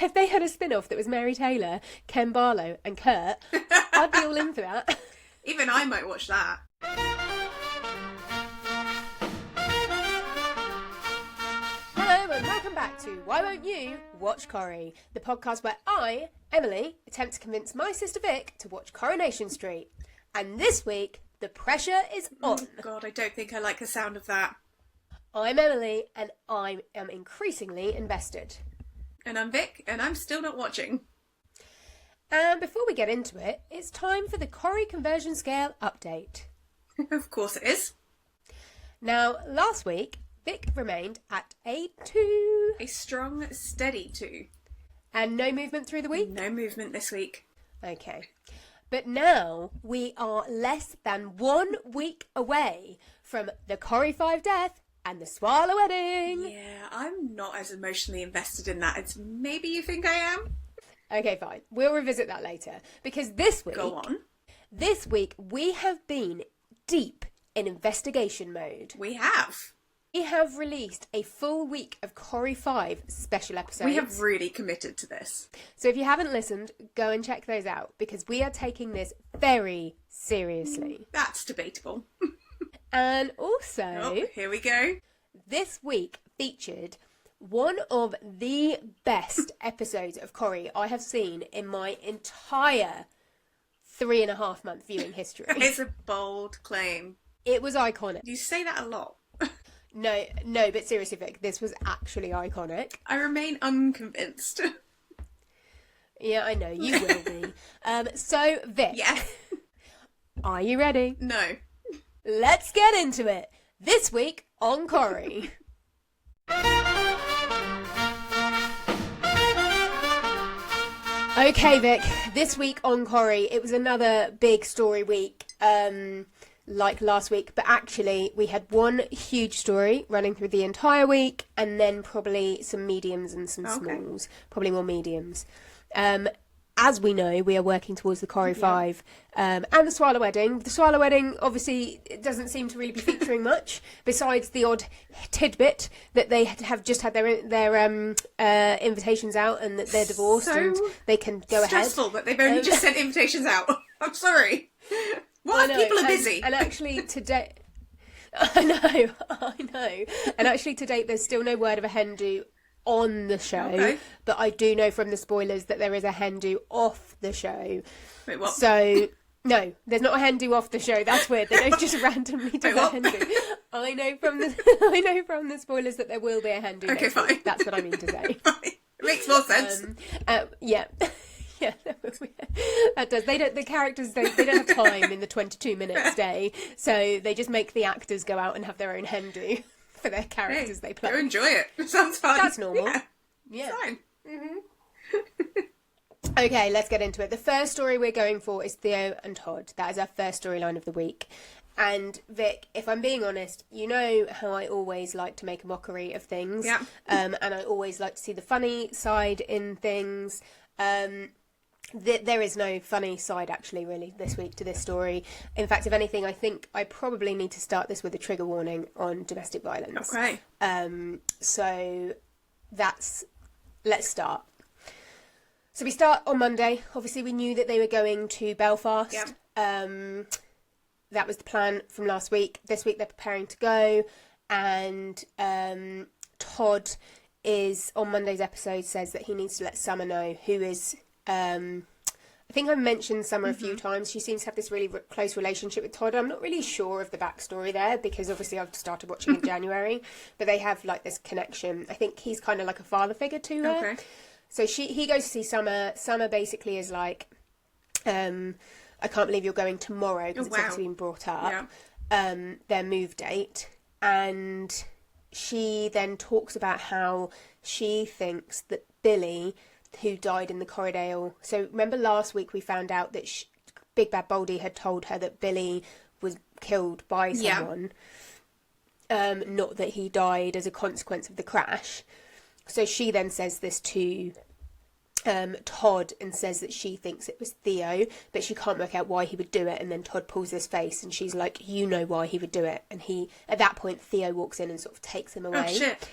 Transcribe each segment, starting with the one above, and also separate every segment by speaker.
Speaker 1: If they had a spin-off that was Mary Taylor, Ken Barlow and Kurt, I'd be all in for that.
Speaker 2: Even I might watch that.
Speaker 1: Hello and welcome back to Why Won't You Watch Corrie, the podcast where I, Emily, attempt to convince my sister Vic to watch Coronation Street. And this week, the pressure is on.
Speaker 2: Oh God, I don't think I like the sound of that.
Speaker 1: I'm Emily and I am increasingly invested.
Speaker 2: And I'm Vic, and I'm still not watching.
Speaker 1: And before we get into it, it's time for the Corrie Conversion Scale update.
Speaker 2: Of course it is.
Speaker 1: Now, last week, Vic remained at a 2.
Speaker 2: A strong, steady 2.
Speaker 1: And no movement through the week?
Speaker 2: No movement this week.
Speaker 1: Okay. But now we are less than 1 week away from the Corrie 5 death and the Swarla wedding.
Speaker 2: Yeah, I'm not as emotionally invested in that as maybe you think I am.
Speaker 1: Okay, fine. We'll revisit that later. Because this week...
Speaker 2: Go on.
Speaker 1: This week we have been deep in investigation mode.
Speaker 2: We have.
Speaker 1: We have released a full week of Corrie 5 special episodes.
Speaker 2: We have really committed to this.
Speaker 1: So if you haven't listened, go and check those out because we are taking this very seriously.
Speaker 2: That's debatable.
Speaker 1: And also...
Speaker 2: Oh, here we go.
Speaker 1: This week featured one of the best episodes of Corrie I have seen in my entire 3.5 month viewing history.
Speaker 2: It's a bold claim.
Speaker 1: It was iconic.
Speaker 2: You say that a lot.
Speaker 1: No, but seriously, Vic, this was actually iconic.
Speaker 2: I remain unconvinced.
Speaker 1: Yeah, I know, you will be. So, Vic.
Speaker 2: Yeah.
Speaker 1: Are you ready?
Speaker 2: No.
Speaker 1: Let's get into it. This week on Corrie. Okay, Vic, this week on Corrie, it was another big story week, like last week, but actually we had one huge story running through the entire week, and then probably some mediums and some smalls, probably more mediums. As we know, we are working towards the Corrie 5 and the Swarla wedding. The Swarla wedding, obviously, it doesn't seem to really be featuring much, besides the odd tidbit that they have just had their invitations out and that they're divorced and they can go ahead.
Speaker 2: Stressful that they've only just sent invitations out. I'm sorry. What if people are busy?
Speaker 1: And actually, today... I know. And actually, to date, there's still no word of a hen do on the show, but I do know from the spoilers that there is a hen do off the show.
Speaker 2: Wait, what?
Speaker 1: So no, there's not a hen do off the show. That's weird. They don't just randomly do a hen do. I know from the spoilers that there will be a hen do.
Speaker 2: Okay, fine.
Speaker 1: Week. That's what I mean to say.
Speaker 2: It makes more sense.
Speaker 1: Yeah. Yeah, that does. The characters they don't have time in the 22 minutes day, so they just make the actors go out and have their own hen do for their characters they play.
Speaker 2: Go enjoy it. It sounds fun.
Speaker 1: That's normal.
Speaker 2: Yeah. Fine.
Speaker 1: Mm-hmm. Okay, let's get into it. The first story we're going for is Theo and Todd. That is our first storyline of the week. And Vic, if I'm being honest, you know how I always like to make a mockery of things.
Speaker 2: Yeah.
Speaker 1: And I always like to see the funny side in things. There is no funny side, actually, really, this week to this story. In fact, if anything, I think I probably need to start this with a trigger warning on domestic violence.
Speaker 2: Okay.
Speaker 1: So let's start. So we start on Monday. Obviously, we knew that they were going to Belfast.
Speaker 2: Yep.
Speaker 1: That was the plan from last week. This week, they're preparing to go. And Todd is, on Monday's episode, says that he needs to let Summer know, who is... I think I've mentioned Summer a few times. She seems to have this really close relationship with Todd. I'm not really sure of the backstory there because obviously I've started watching in January, but they have like this connection. I think he's kind of like a father figure to her.
Speaker 2: Okay.
Speaker 1: So he goes to see Summer. Summer basically is like, I can't believe you're going tomorrow because it's obviously been brought up. Yeah. Their move date, and she then talks about how she thinks that Billy, who died in the Corriedale. So remember last week we found out that Big Bad Baldy had told her that Billy was killed by someone. Yeah. Not that he died as a consequence of the crash. So she then says this to Todd and says that she thinks it was Theo, but she can't work out why he would do it. And then Todd pulls his face and she's like, you know why he would do it. And at that point, Theo walks in and sort of takes him away.
Speaker 2: Oh, shit.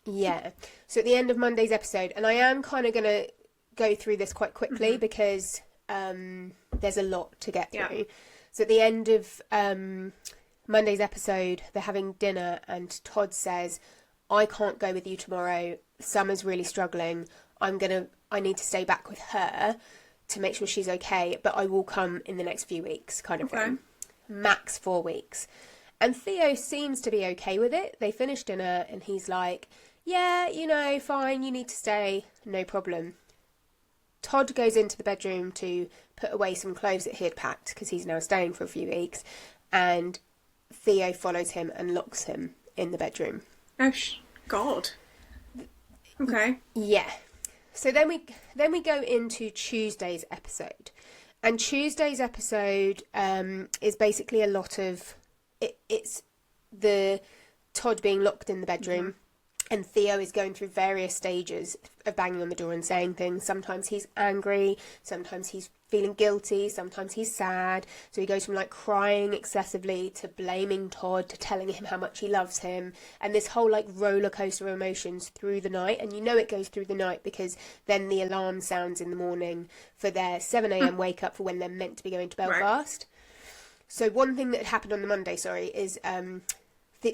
Speaker 1: Yeah. So at the end of Monday's episode, and I am kind of going to go through this quite quickly because there's a lot to get through. Yeah. So at the end of Monday's episode, they're having dinner and Todd says, I can't go with you tomorrow. Summer's really struggling. I need to stay back with her to make sure she's okay, but I will come in the next few weeks, kind of thing. Max 4 weeks. And Theo seems to be okay with it. They finish dinner and he's like, yeah, fine, you need to stay, no problem. Todd goes into the bedroom to put away some clothes that he had packed because he's now staying for a few weeks, and Theo follows him and locks him in the bedroom.
Speaker 2: Oh, God. Okay.
Speaker 1: Yeah. So then we go into Tuesday's episode, and Tuesday's episode is basically a lot of it's the Todd being locked in the bedroom, and Theo is going through various stages of banging on the door and saying things. Sometimes he's angry, sometimes he's feeling guilty, sometimes he's sad. So he goes from like crying excessively to blaming Todd to telling him how much he loves him, and this whole like roller coaster of emotions through the night. And it goes through the night because then the alarm sounds in the morning for their 7 a.m. wake up for when they're meant to be going to Belfast. Right. So one thing that happened on the Monday, is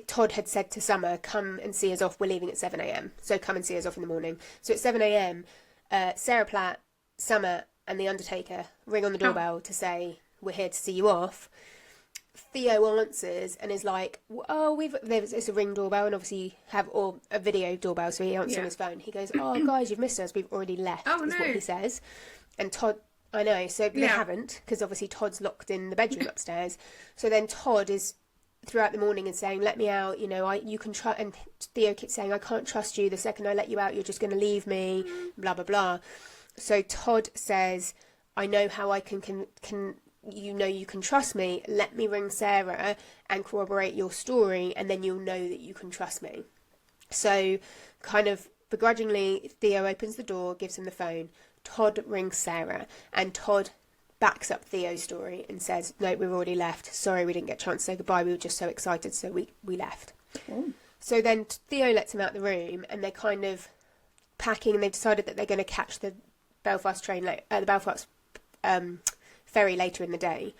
Speaker 1: Todd had said to Summer, come and see us off, we're leaving at 7 a.m. So come and see us off in the morning. So at 7 a.m, Sarah Platt, Summer and the Undertaker ring on the doorbell to say, we're here to see you off. Theo answers and is like, it's a ring doorbell, and obviously have a video doorbell, so he answers on his phone. He goes, oh guys, you've missed us, we've already left, is what he says. And Todd, I know, so they haven't, because obviously Todd's locked in the bedroom upstairs. So then Todd is throughout the morning and saying, let me out, you can trust, and Theo keeps saying, I can't trust you, the second I let you out you're just going to leave me, blah blah blah. So Todd says, I know how I can you can trust me, let me ring Sarah and corroborate your story, and then you'll know that you can trust me. So kind of begrudgingly, Theo opens the door, gives him the phone. Todd rings Sarah, and Todd backs up Theo's story and says, no, we've already left. Sorry, we didn't get a chance to say goodbye. We were just so excited, so we left. Oh. So then Theo lets him out the room, and they're kind of packing, and they've decided that they're going to catch the Belfast train, the Belfast ferry later in the day.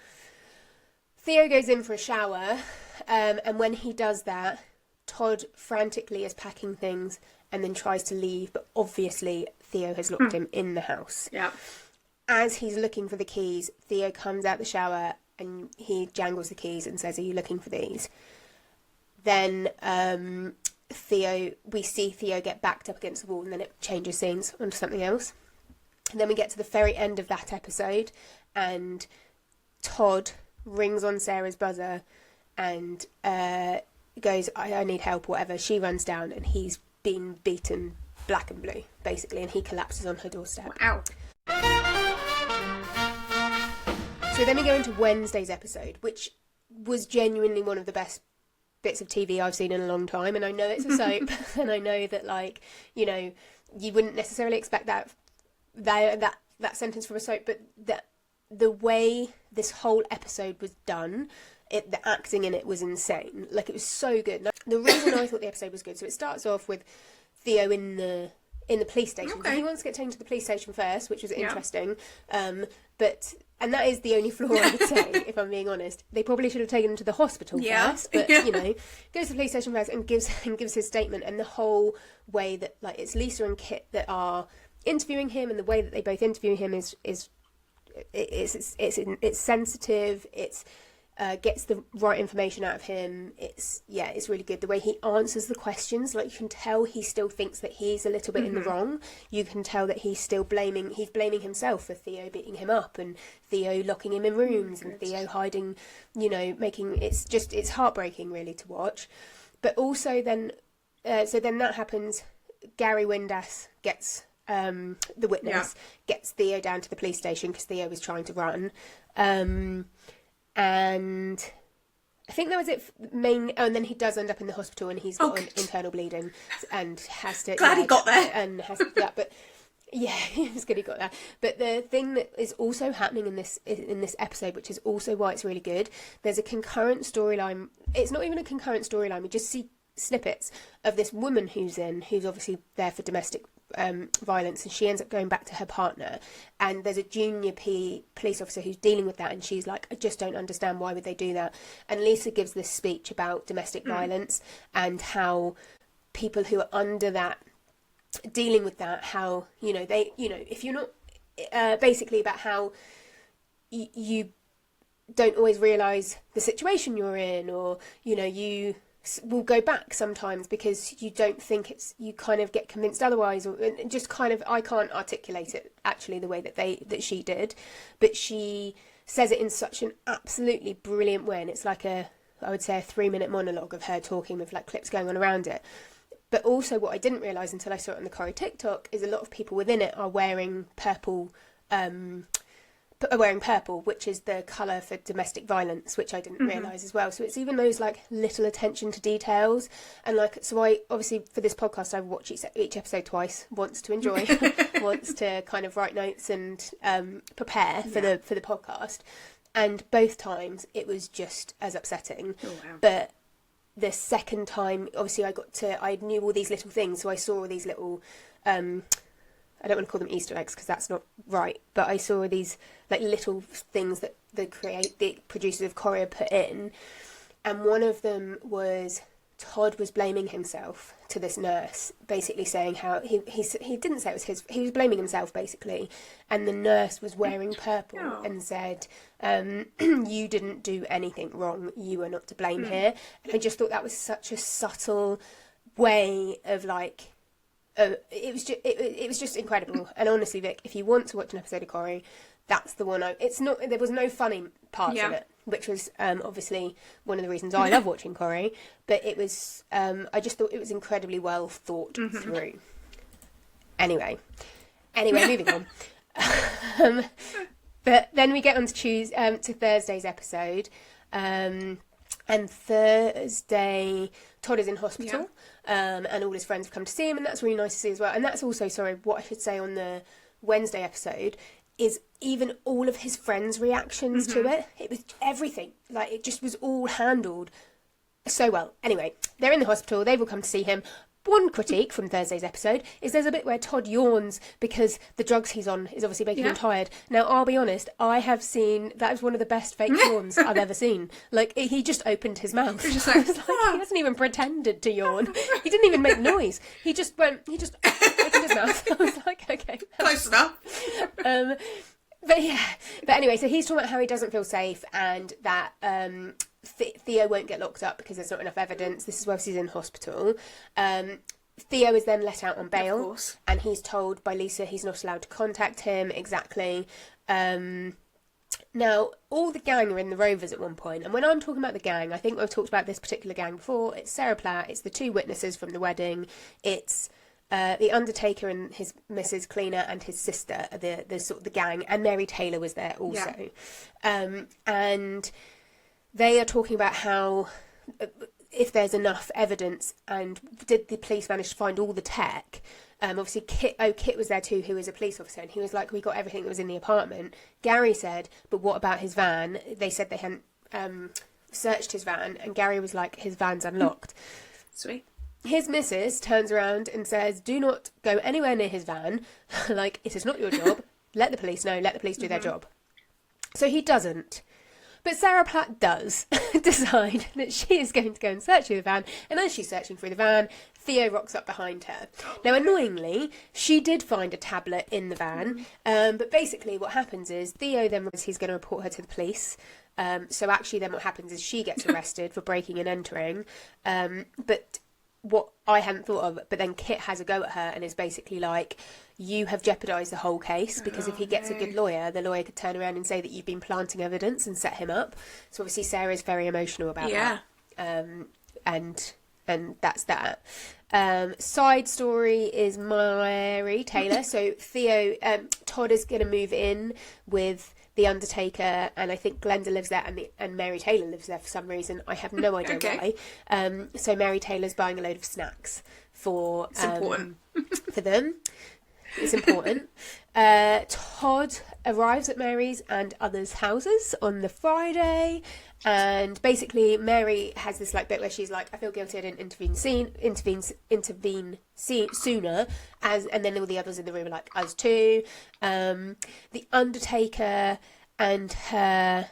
Speaker 1: Theo goes in for a shower, and when he does that, Todd frantically is packing things and then tries to leave, but obviously Theo has locked him in the house. Yeah. As he's looking for the keys, Theo comes out the shower and he jangles the keys and says, are you looking for these? Then we see Theo get backed up against the wall, and then it changes scenes onto something else. And then we get to the very end of that episode, and Todd rings on Sarah's buzzer and goes, I need help, whatever. She runs down and he's been beaten black and blue, basically, and he collapses on her doorstep.
Speaker 2: Wow.
Speaker 1: So then we go into Wednesday's episode, which was genuinely one of the best bits of TV I've seen in a long time. And I know it's a soap, and I know that, you wouldn't necessarily expect that sentence from a soap, but the way this whole episode was done, the acting in it was insane. It was so good. The reason I thought the episode was good, so it starts off with Theo in the police station. Okay. He wants to get taken to the police station first, which was interesting. And that is the only flaw I would say, if I'm being honest. They probably should have taken him to the hospital first, but goes to the police station first and gives his statement. And the whole way that it's Lisa and Kit that are interviewing him, and the way that they both interview him is sensitive. It's gets the right information out of him. It's really good. The way he answers the questions, you can tell he still thinks that he's a little bit in the wrong. You can tell that he's still blaming himself for Theo beating him up, and Theo locking him in rooms, and Theo hiding, it's heartbreaking really to watch. But also then that happens. Gary Windass gets the witness, gets Theo down to the police station because Theo was trying to run. And I think that was it. And then he does end up in the hospital, and he's got internal bleeding, and has to.
Speaker 2: Glad he got there.
Speaker 1: And has to, but it was good he got there. But the thing that is also happening in this episode, which is also why it's really good, there's a concurrent storyline. It's not even a concurrent storyline. We just see snippets of this woman who's obviously there for domestic violence, and she ends up going back to her partner, and there's a junior police officer who's dealing with that, and she's like, I just don't understand, why would they do that? And Lisa gives this speech about domestic violence and how people who are under that, dealing with that, how, you know, they, you know, if you're not, basically about how you don't always realise the situation you're in, or, you know, you will go back sometimes because you don't think you kind of get convinced otherwise, or just kind of, I can't articulate it actually the way that she did, but she says it in such an absolutely brilliant way, and it's like I would say a 3-minute monologue of her talking with like clips going on around it. But also what I didn't realise until I saw it on the Corrie TikTok is a lot of people within it are wearing purple, which is the colour for domestic violence, which I didn't realise as well. So it's even those like little attention to details. And like, so I, obviously for this podcast, I watch each episode twice, once to enjoy, once to kind of write notes and prepare for the podcast. And both times it was just as upsetting. Oh, wow. But the second time, obviously I knew all these little things. So I saw all these little, I don't want to call them Easter eggs because that's not right, but I saw these like little things that the producers of Corrie put in, and one of them was Todd was blaming himself to this nurse, basically saying how he didn't say it was he was blaming himself basically, and the nurse was wearing purple and said, you didn't do anything wrong, you are not to blame here. And I just thought that was such a subtle way of like, it was just incredible. And honestly, Vic, if you want to watch an episode of Corrie, that's the one. There was no funny parts in it, which was obviously one of the reasons I love watching Corrie. But it was, I just thought it was incredibly well thought through. Anyway, moving on. But then we get on to Thursday's episode. And Thursday, Todd is in hospital, and all his friends have come to see him, and that's really nice to see as well. And that's also, what I should say on the Wednesday episode is even all of his friends' reactions to it. It was everything. Like, it just was all handled so well. Anyway, they're in the hospital. They've all come to see him. One critique from Thursday's episode is there's a bit where Todd yawns because the drugs he's on is obviously making him tired. Now, I'll be honest, I have seen, that was one of the best fake yawns I've ever seen. Like, he just opened his mouth. Just like, he hasn't even pretended to yawn. He didn't even make noise. He just opened his mouth. I was like, okay.
Speaker 2: Close enough.
Speaker 1: But anyway, so he's talking about how he doesn't feel safe and that Theo won't get locked up because there's not enough evidence. This is whilst he's in hospital. Theo is then let out on bail, and he's told by Lisa he's not allowed to contact him. Exactly. Now, all the gang are in the Rovers at one point, and when I'm talking about the gang, I think I've talked about this particular gang before. It's Sarah Platt, it's the 2 witnesses from the wedding, it's the Undertaker and his Mrs. Cleaner and his sister are the sort of the gang, and Mary Taylor was there also. And they are talking about how if there's enough evidence, and did the police manage to find all the tech? Obviously, Kit was there too, who is a police officer, and he was like, we got everything that was in the apartment. Gary said, but what about his van? They said they hadn't searched his van, and Gary was like, his van's unlocked.
Speaker 2: Sweet.
Speaker 1: His missus turns around and says, do not go anywhere near his van. Like, it is not your job. Let the police know. Let the police do their job. So he doesn't. But Sarah Platt does decide that she is going to go and search through the van. And as she's searching through the van, Theo rocks up behind her. Now, annoyingly, she did find a tablet in the van. But basically what happens is Theo then realizes he's going to report her to the police. So actually then what happens is she gets arrested for breaking and entering. But what I hadn't thought of, but then Kit has a go at her and is basically like, you have jeopardised the whole case, because if he gets a good lawyer, the lawyer could turn around and say that you've been planting evidence and set him up. So obviously Sarah's very emotional about that. And that's that. Side story is Mary Taylor. So Todd is going to move in with the Undertaker, and I think Glenda lives there, and Mary Taylor lives there for some reason. I have no idea why. So Mary Taylor's buying a load of snacks for
Speaker 2: important
Speaker 1: for them. It's important. Todd arrives at Mary's and others' houses on the Friday, and basically Mary has this like bit where she's like, I feel guilty I didn't intervene sooner, and then all the others in the room are like, us too. The Undertaker and her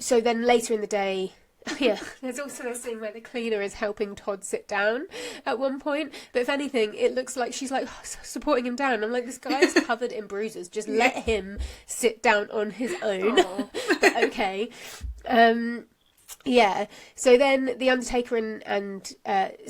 Speaker 1: so then later in the day, yeah, there's also a scene where the cleaner is helping Todd sit down at one point, but if anything, it looks like she's like supporting him down. I'm like, this guy is covered in bruises, just let him sit down on his own. But okay. Yeah, so then the Undertaker and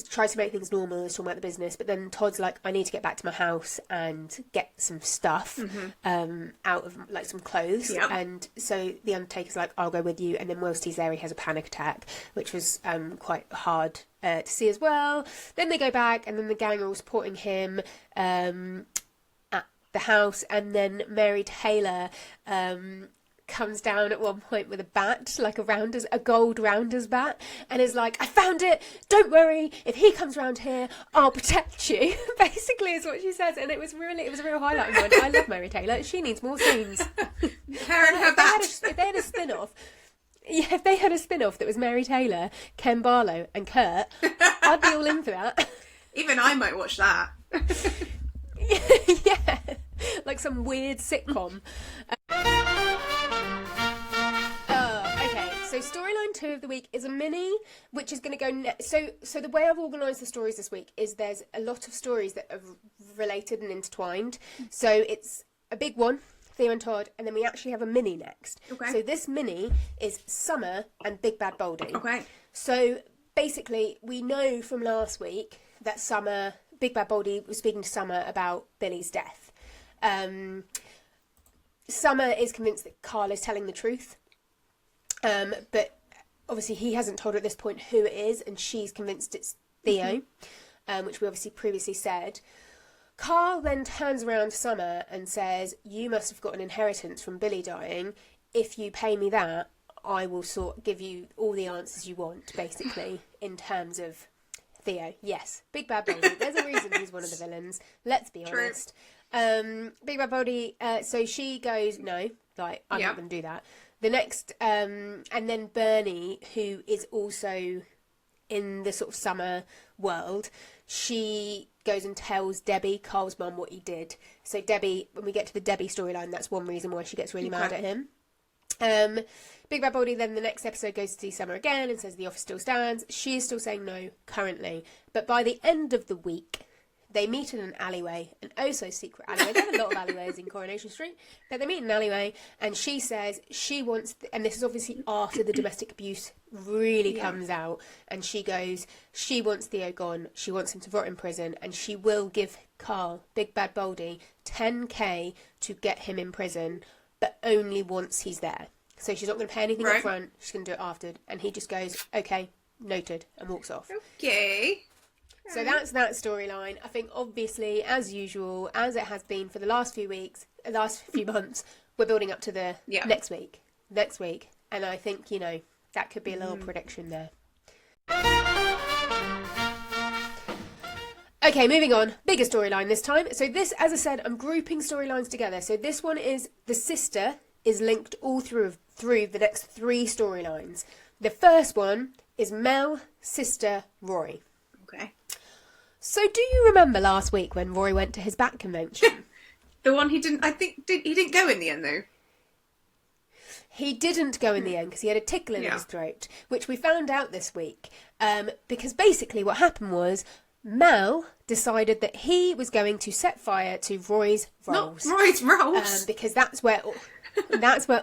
Speaker 1: tries to make things normal, is talking about the business, but then Todd's like, I need to get back to my house and get some stuff out of, like, some clothes. Yep. And so the Undertaker's like, I'll go with you, and then whilst he's there, he has a panic attack, which was quite hard to see as well. Then they go back, and then the gang are all supporting him at the house, and then Mary Taylor comes down at one point with a bat, like a gold rounders bat, and is like, I found it, don't worry, if he comes round here, I'll protect you, basically is what she says. And it was a real highlight of mine. I love Mary Taylor, she needs more scenes.
Speaker 2: Her and her bat.
Speaker 1: If they had a spin-off, if they had a spin-off that was Mary Taylor, Ken Barlow and Kurt, I'd be all in for that.
Speaker 2: Even I might watch that.
Speaker 1: Yeah, like some weird sitcom. So storyline 2 of the week is a mini, which is going to go... So the way I've organised the stories this week is there's a lot of stories that are related and intertwined. So it's a big one, Theo and Todd, and then we actually have a mini next. Okay. So this mini is Summer and Big Bad Boldy. Okay. So basically, we know from last week that Big Bad Boldy was speaking to Summer about Billy's death. Summer is convinced that Carl is telling the truth. But obviously he hasn't told her at this point who it is, and she's convinced it's Theo, which we obviously previously said. Carl then turns around to Summer and says, you must have got an inheritance from Billy dying. If you pay me that, I will give you all the answers you want, basically, in terms of Theo. Yes, Big Bad Boldy. There's a reason he's one of the villains. Let's be honest. Big Bad Boldy, so she goes, no, like, I'm not going to do that. The next, and then Bernie, who is also in the sort of Summer world, she goes and tells Debbie, Carl's mum, what he did. So Debbie, when we get to the Debbie storyline, that's one reason why she gets really mad at him. Big Bad Boldy then the next episode goes to see Summer again and says the offer still stands. She is still saying no currently. But by the end of the week, they meet in an alleyway, an oh-so-secret alleyway. There are a lot of alleyways in Coronation Street, but they meet in an alleyway, and she says she wants... And this is obviously after the domestic abuse really comes out, and she goes, she wants Theo gone, she wants him to rot in prison, and she will give Carl, Big Bad Boldy, 10k to get him in prison, but only once he's there. So she's not going to pay anything up front, she's going to do it after, and he just goes, okay, noted, and walks off.
Speaker 2: Okay.
Speaker 1: So that's that storyline. I think, obviously, as usual, as it has been for the last few weeks, the last few months, we're building up to the next week. And I think, that could be a little prediction there. Okay, moving on. Bigger storyline this time. So this, as I said, I'm grouping storylines together. So this one is the sister is linked all through the next 3 storylines. The first one is Mel, sister, Roy.
Speaker 2: Okay.
Speaker 1: So do you remember last week when Roy went to his bat convention?
Speaker 2: The one he didn't go in the end, though.
Speaker 1: He didn't go in the end because he had a tickle in his throat, which we found out this week. Because basically what happened was Mel decided that he was going to set fire to Roy's rolls.
Speaker 2: Not Roy's rolls.
Speaker 1: Because that's where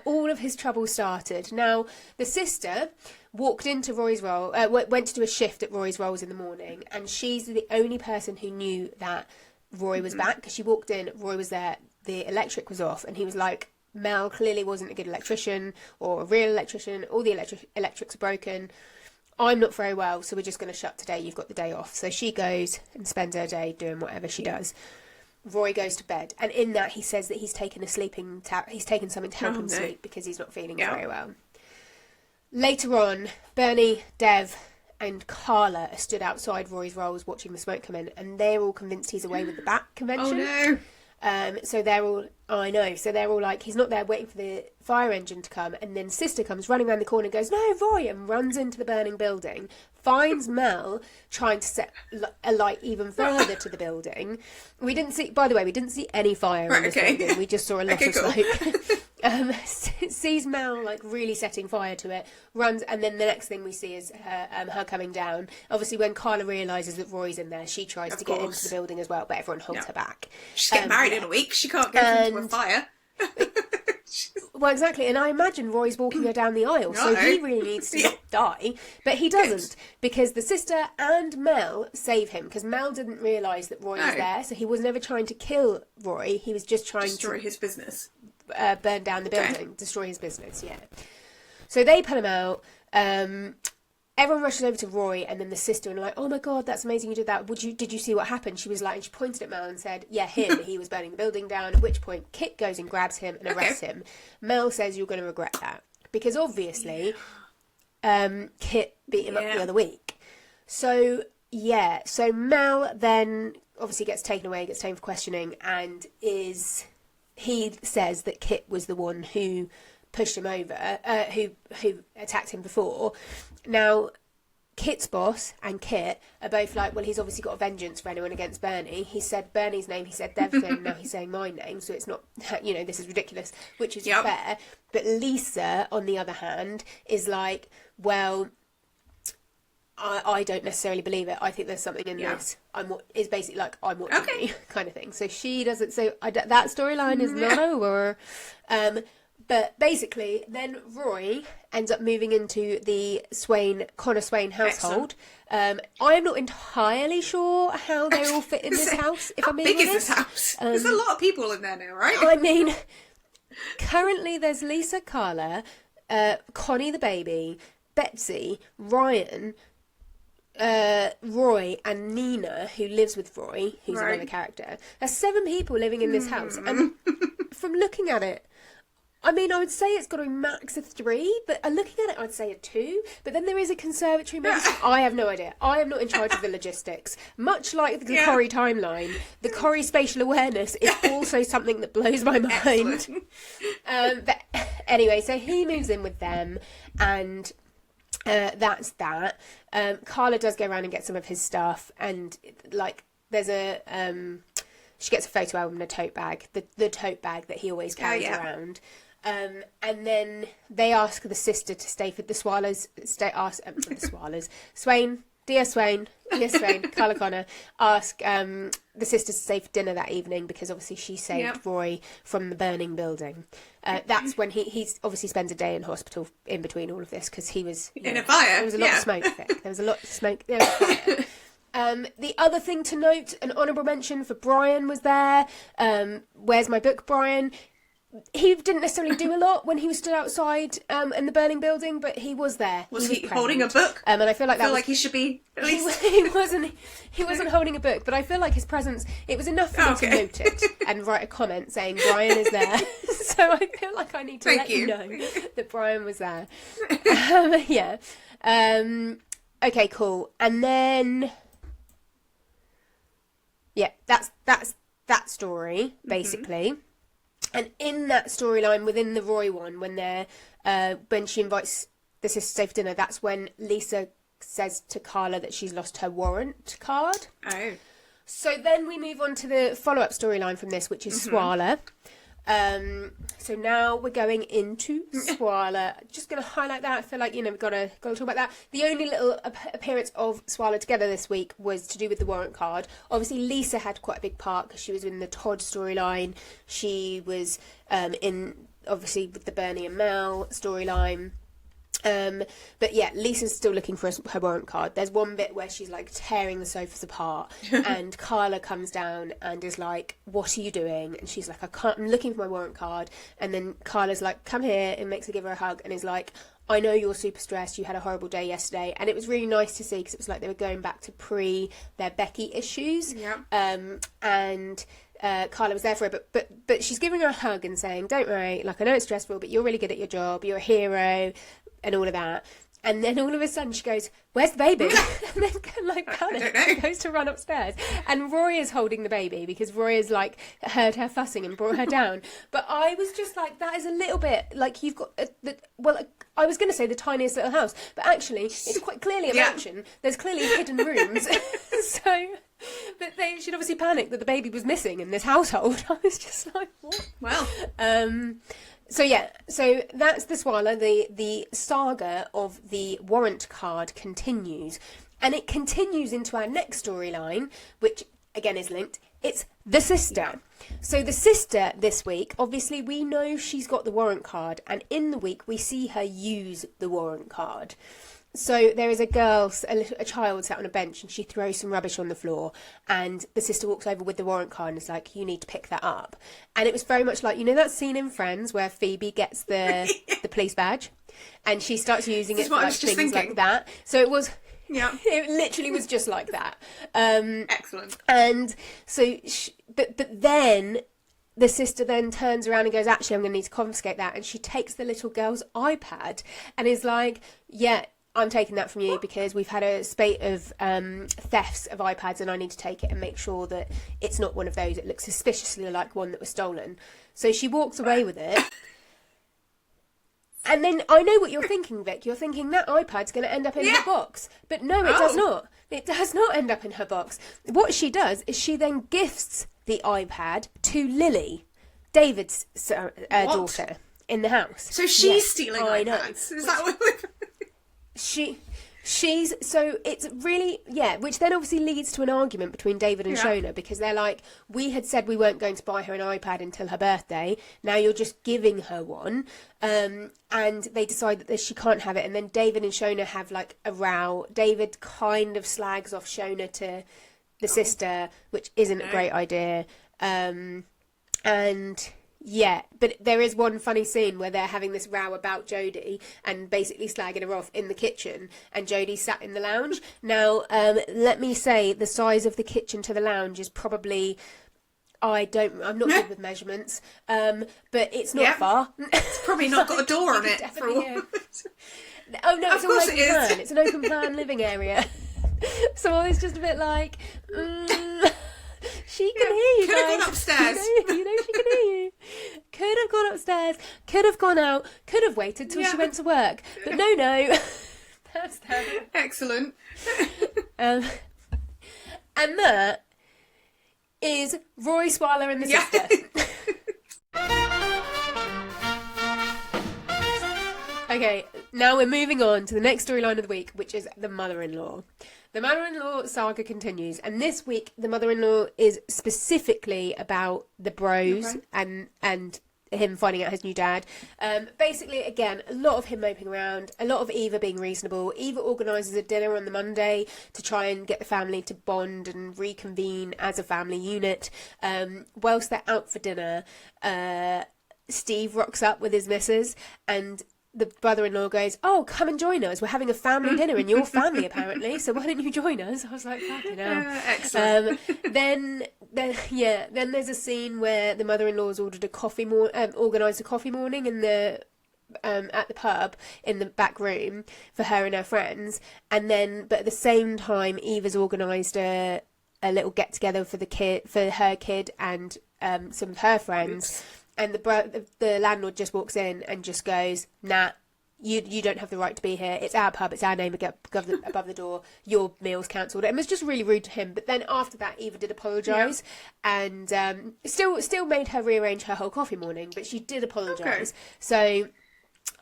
Speaker 1: all of his trouble started. Now, the sister walked into Roy's Roll, went to do a shift at Roy's Rolls in the morning, and she's the only person who knew that Roy was back, because she walked in, Roy was there, the electric was off, and he was like, Mel clearly wasn't a good electrician, or a real electrician, all the electrics are broken, I'm not very well, so we're just going to shut today, you've got the day off. So she goes and spends her day doing whatever she does. Roy goes to bed, and in that he says that he's taken he's taken something to help him sleep because he's not feeling very well. Later on, Bernie, Dev, and Carla are stood outside Roy's Rolls watching the smoke come in, and they're all convinced he's away with the Bat convention.
Speaker 2: Oh no.
Speaker 1: So they're all, I know, so they're all like, he's not there waiting for the fire engine to come, and then Sister comes running around the corner and goes, no, Roy, and runs into the burning building, finds Mel trying to set a light even further to the building. We didn't see any fire in this building, we just saw a lot of smoke. Sees Mel like really setting fire to it, runs, and then the next thing we see is her coming down. Obviously, when Carla realises that Roy's in there, she tries to get into the building as well, but everyone holds her back.
Speaker 2: She's getting married in a week. She can't go into a fire.
Speaker 1: Well, exactly, and I imagine Roy's walking her down the aisle, so he really needs to not die, but he doesn't, because the Sister and Mel save him, because Mel didn't realise that Roy was there, so he was never trying to kill Roy, he was just trying to
Speaker 2: destroy his business.
Speaker 1: Burn down the building, destroy his business, So they pull him out, everyone rushes over to Roy, and then the Sister and like, oh my god, that's amazing you did that. Did you see what happened? She was like, and she pointed at Mel and said, yeah, him. He was burning the building down. At which point, Kit goes and grabs him and arrests him. Mel says, you're going to regret that. Because obviously, Kit beat him up the other week. So Mel then obviously gets taken away, gets taken for questioning, and he says that Kit was the one who pushed him over, who attacked him before. Now, Kit's boss and Kit are both like, well, he's obviously got a vengeance for anyone against Bernie. He said Bernie's name, he said Devin, now he's saying my name, so it's not, this is ridiculous, which is fair. But Lisa, on the other hand, is like, well, I don't necessarily believe it. I think there's something in this. I'm watching you, kind of thing. So she doesn't. So that storyline is not over. But basically, then Roy ends up moving into the Connor Swain household. I am not entirely sure how they all fit in this house, if I'm being honest.
Speaker 2: How big is this house? There's a lot of people in there now, right?
Speaker 1: I mean, currently there's Lisa, Carla, Connie the baby, Betsy, Ryan, Roy and Nina, who lives with Roy, who's another character. There's 7 people living in this house, and from looking at it, I mean, I would say it's got a max of 3, but looking at it, I'd say a 2. But then there is a conservatory. Maybe I have no idea. I am not in charge of the logistics. Much like the Corrie timeline, the Corrie spatial awareness is also something that blows my mind. But anyway, so he moves in with them, and that's that. Carla does go around and get some of his stuff, and like there's a she gets a photo album and a tote bag, the tote bag that he always carries around. And then they ask the Sister to stay for the Swallows. Swain, Carla Connor ask the Sisters to stay for dinner that evening because obviously she saved Roy from the burning building. That's when he obviously spends a day in hospital in between all of this because he was
Speaker 2: in a fire.
Speaker 1: There was a lot of smoke. There was a lot of smoke. There was fire. The other thing to note, an honourable mention for Brian was there. Where's my book, Brian? He didn't necessarily do a lot when he was stood outside in the burning building, but he was there.
Speaker 2: Was he holding a book?
Speaker 1: And I feel like
Speaker 2: he should be. At least
Speaker 1: he wasn't holding a book, but I feel like his presence. It was enough for me to note it and write a comment saying Brian is there. So I feel like I need to let you know that Brian was there. Okay, cool. And then that's that story basically. Mm-hmm. And in that storyline, within the Roy one, when she invites the Sisters to stay for dinner, that's when Lisa says to Carla that she's lost her warrant card.
Speaker 2: Oh.
Speaker 1: So then we move on to the follow-up storyline from this, which is Swarla. So now we're going into Swarla. Just going to highlight that. I feel like, we've got to talk about that. The only little appearance of Swarla together this week was to do with the warrant card. Obviously, Lisa had quite a big part because she was in the Todd storyline. She was obviously, with the Bernie and Mel storyline. But yeah, Lisa's still looking for her warrant card. There's one bit where she's like tearing the sofas apart and Carla comes down and is like, what are you doing? And she's like, I'm looking for my warrant card. And then Carla's like, come here, and makes her give her a hug and is like, I know you're super stressed, you had a horrible day yesterday. And it was really nice to see because it was like they were going back to their Becky issues. And Carla was there for her, but she's giving her a hug and saying, don't worry, like I know it's stressful, but you're really good at your job, you're a hero, and all of that. And then all of a sudden she goes, "Where's the baby?" And then like panic, goes to run upstairs. And Roy is holding the baby because Roy has like heard her fussing and brought her down. But I was just like, that is a little bit like you've got, I was going to say the tiniest little house, but actually it's quite clearly a mansion. There's clearly hidden rooms. So, but she'd obviously panicked that the baby was missing in this household. I was just like, what?
Speaker 2: Well.
Speaker 1: So that's the Swarla. The saga of the warrant card continues. And it continues into our next storyline, which again is linked. It's the sister. Yeah. So the sister this week, obviously we know she's got the warrant card, and in the week we see her use the warrant card. So there is a girl, a child sat on a bench, and she throws some rubbish on the floor, and the sister walks over with the warrant card and is like, "You need to pick that up." And it was very much like, you know that scene in Friends where Phoebe gets the police badge and she starts using it for like things like that. So it was...
Speaker 2: Yeah,
Speaker 1: it literally was just like that.
Speaker 2: Excellent.
Speaker 1: And so, but then the sister then turns around and goes, "Actually, I'm going to need to confiscate that." And she takes the little girl's iPad and is like, "Yeah, I'm taking that from you because we've had a spate of thefts of iPads, and I need to take it and make sure that it's not one of those. It looks suspiciously like one that was stolen." So she walks away with it. And then I know what you're thinking, Vic. You're thinking that iPad's going to end up in her box. But no, it does not. It does not end up in her box. What she does is she then gifts the iPad to Lily, David's daughter, in the house.
Speaker 2: So she's stealing iPads? Is that what
Speaker 1: She's, so it's really, which then obviously leads to an argument between David and Shona, because they're like, "We had said we weren't going to buy her an iPad until her birthday, now you're just giving her one," and they decide that she can't have it, and then David and Shona have like a row. David kind of slags off Shona to the sister, which isn't a great idea, and... Yeah, but there is one funny scene where they're having this row about Jodie and basically slagging her off in the kitchen, and Jodie sat in the lounge. Now, let me say, the size of the kitchen to the lounge is probably... I'm not good with measurements, but it's not far.
Speaker 2: It's probably not got a door on it. For all.
Speaker 1: Oh, no, it's all open plan. It's an open plan living area. So I was just a bit like... She can hear you,
Speaker 2: could have gone upstairs.
Speaker 1: You know she can hear you. Could have gone upstairs, could have gone out, could have waited till she went to work. But no. That's terrible.
Speaker 2: Excellent.
Speaker 1: And that is Roy, Swarla and the sister. Okay, now we're moving on to the next storyline of the week, which is the mother-in-law. The mother-in-law saga continues, and this week the mother-in-law is specifically about the bros and him finding out his new dad. Basically, again, a lot of him moping around, a lot of Eva being reasonable. Eva organises a dinner on the Monday to try and get the family to bond and reconvene as a family unit. Whilst they're out for dinner, Steve rocks up with his missus, and the brother-in-law goes, "Oh, come and join us. We're having a family dinner in your family, apparently. So why don't you join us?" I was like, fucking hell.
Speaker 2: Excellent.
Speaker 1: Then there's a scene where the mother-in-law's ordered organised a coffee morning in the at the pub in the back room for her and her friends. And then, but at the same time, Eva's organised a little get-together for her kid and some of her friends. Oops. And the landlord just walks in and just goes, "Nah, you don't have the right to be here. It's our pub. It's our name above the door. Your meal's cancelled." And it was just really rude to him. But then after that, Eva did apologise and still made her rearrange her whole coffee morning. But she did apologise. Okay.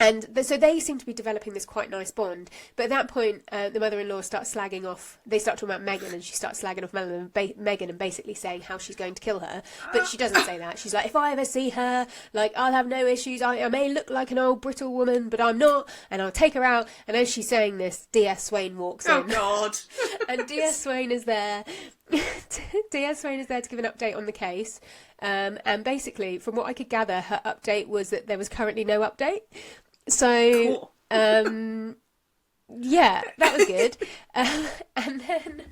Speaker 1: So they seem to be developing this quite nice bond. But at that point, the mother-in-law starts slagging off... They start talking about Megan, and she starts slagging off Megan and basically saying how she's going to kill her. But she doesn't say that. She's like, "If I ever see her, like, I'll have no issues. I may look like an old brittle woman, but I'm not. And I'll take her out." And as she's saying this, D.S. Swain walks in.
Speaker 2: Oh, God.
Speaker 1: And D.S. Swain is there. D.S. Swain is there to give an update on the case. And basically, from what I could gather, her update was that there was currently no update. So,
Speaker 2: cool.
Speaker 1: Yeah, that was good. And then,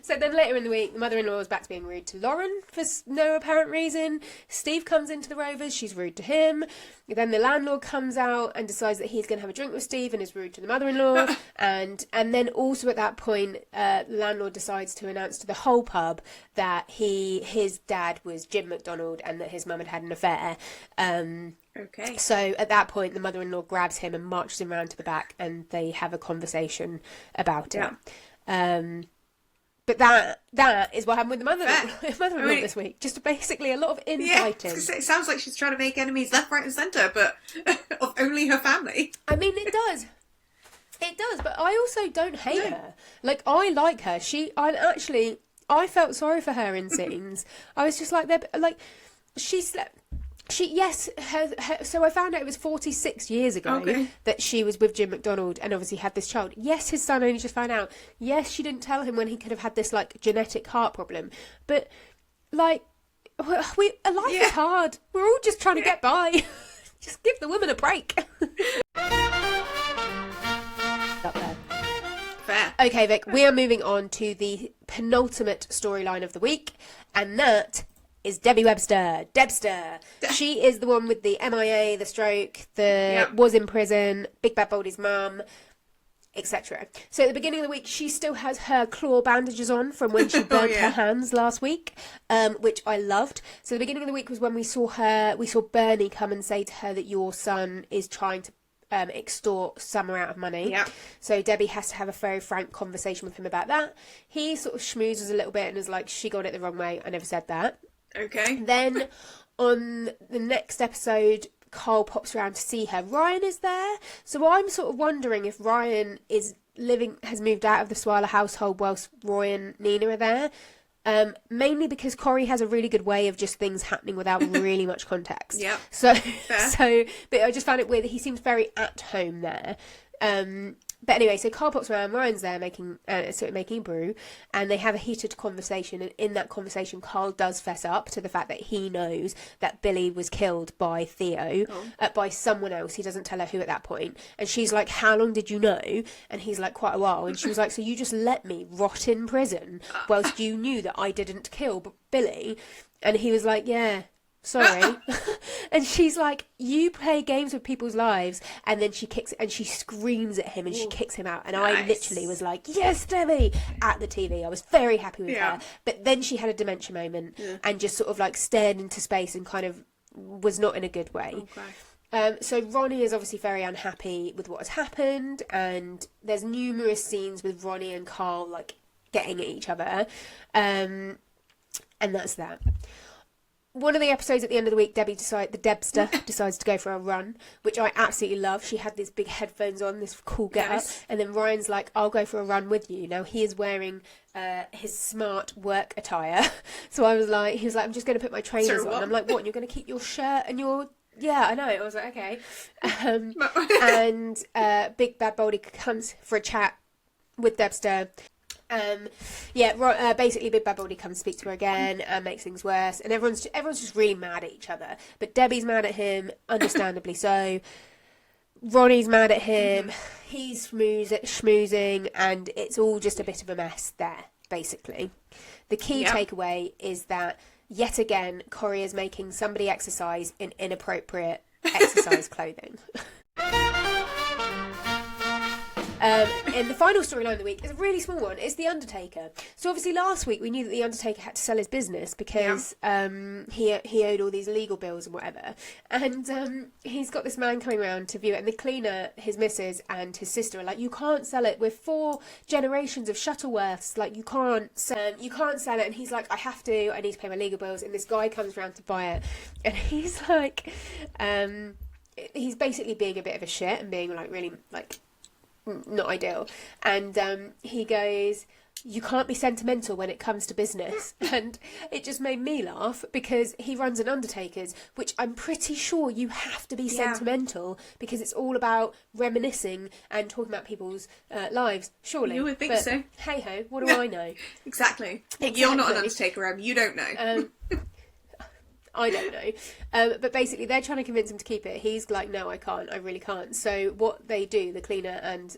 Speaker 1: So then later in the week, the mother-in-law is back to being rude to Lauren for no apparent reason. Steve comes into the Rovers, she's rude to him. Then the landlord comes out and decides that he's going to have a drink with Steve and is rude to the mother-in-law. and then also at that point, the landlord decides to announce to the whole pub that his dad was Jim McDonald and that his mum had an affair.
Speaker 2: Okay.
Speaker 1: So at that point, the mother-in-law grabs him and marches him round to the back, and they have a conversation about it. But that is what happened with the mother-in-law this week. Just basically a lot of infighting.
Speaker 2: It sounds like she's trying to make enemies left, right, and centre, but of only her family.
Speaker 1: I mean, it does. It does, but I also don't hate her. Like, I like her. I felt sorry for her in scenes. I was just like, so I found out it was 46 years ago that she was with Jim McDonald and obviously had this child. Yes, his son only just found out. Yes, she didn't tell him when he could have had this, like, genetic heart problem. But, like, life is hard. We're all just trying to get by. Just give the woman a break. Up there.
Speaker 2: Fair.
Speaker 1: Okay, Vic, we are moving on to the penultimate storyline of the week, and that is Debbie Webster. Debster. She is the one with the MIA, the stroke, was in prison, Big Bad Boldy's mum, etc. So at the beginning of the week, she still has her claw bandages on from when she burnt her hands last week, which I loved. So the beginning of the week was when we saw Bernie come and say to her that your son is trying to extort Summer out of money.
Speaker 2: Yeah.
Speaker 1: So Debbie has to have a very frank conversation with him about that. He sort of schmoozes a little bit and is like, she got it the wrong way. I never said that.
Speaker 2: Okay.
Speaker 1: Then on the next episode, Carl pops around to see her. Ryan is there. So I'm sort of wondering if Ryan has moved out of the Swarla household whilst Roy and Nina are there. Mainly because Corrie has a really good way of just things happening without really much context.
Speaker 2: Yeah.
Speaker 1: But I just found it weird that he seems very at home there. But anyway, so Carl pops around, Ryan's there making brew, and they have a heated conversation, and in that conversation, Carl does fess up to the fact that he knows that Billy was killed by Theo, by someone else. He doesn't tell her who at that point. And she's like, how long did you know? And he's like, quite a while. And she was like, so you just let me rot in prison whilst you knew that I didn't kill Billy? And he was like, yeah. Sorry. And she's like, you play games with people's lives. And then she screams at him and she kicks him out. And I literally was like, yes, Debbie, at the TV. I was very happy with her. But then she had a dementia moment and just sort of like stared into space and kind of was not in a good way. Okay. So Ronnie is obviously very unhappy with what has happened. And there's numerous scenes with Ronnie and Carl like getting at each other. And that's that. One of the episodes at the end of the week, Debster decides to go for a run, which I absolutely love. She had these big headphones on, this cool get-up, and then Ryan's like, I'll go for a run with you. Now, he is wearing his smart work attire. So he was like, I'm just going to put my trainers on. I'm like, what, and you're going to keep your shirt and your... Yeah, I know. I was like, okay. And Big Bad Boldy comes for a chat with Debster. Basically Big Bad Boldy comes to speak to her again and makes things worse, and everyone's just really mad at each other. But Debbie's mad at him, understandably so. Ronnie's mad at him. He's schmoozing, and it's all just a bit of a mess there, basically. The key takeaway is that, yet again, Corrie is making somebody exercise in inappropriate exercise clothing. And the final storyline of the week is a really small one. It's The Undertaker. So obviously last week we knew that The Undertaker had to sell his business because he owed all these legal bills and whatever. And he's got this man coming around to view it. And the cleaner, his missus and his sister are like, you can't sell it. We're 4 generations of Shuttleworths. Like, you can't sell it. And he's like, I have to. I need to pay my legal bills. And this guy comes around to buy it. And he's like, he's basically being a bit of a shit and being like really like... not ideal. And he goes, you can't be sentimental when it comes to business. And it just made me laugh because he runs an Undertaker's, which I'm pretty sure you have to be sentimental because it's all about reminiscing and talking about people's lives, surely.
Speaker 2: You would think so.
Speaker 1: Hey ho, what do I know?
Speaker 2: Exactly. You're not an Undertaker, you don't know.
Speaker 1: I don't know. But basically, they're trying to convince him to keep it. He's like, no, I can't. I really can't. So what they do, the cleaner and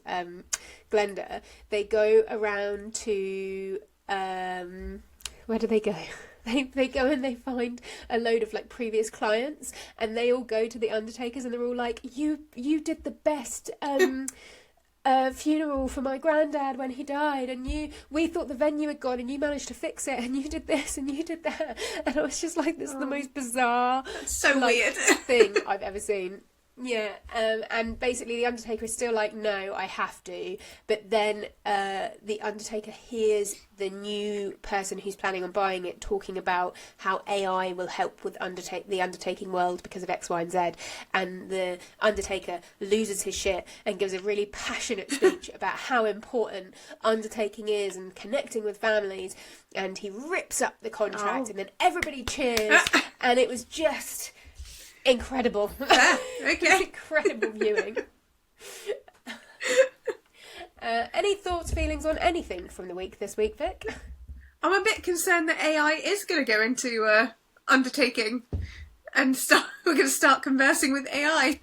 Speaker 1: Glenda, they go around to where do they go? They go and they find a load of like previous clients, and they all go to the undertakers, and they're all like, you did the best funeral for my granddad when he died, and we thought the venue had gone and you managed to fix it, and you did this and you did that. And I was just like, this is the most bizarre,
Speaker 2: so weird
Speaker 1: thing I've ever seen. Yeah, and basically the Undertaker is still like, no, I have to. But then the Undertaker hears the new person who's planning on buying it talking about how AI will help with the undertaking world because of X, Y, and Z. And the Undertaker loses his shit and gives a really passionate speech about how important undertaking is and connecting with families. And he rips up the contract, and then everybody cheers. And it was just... incredible.
Speaker 2: Okay.
Speaker 1: Incredible viewing. Any thoughts, feelings on anything from the week this week, Vic?
Speaker 2: I'm a bit concerned that AI is going to go into undertaking and we're going to start conversing with AI.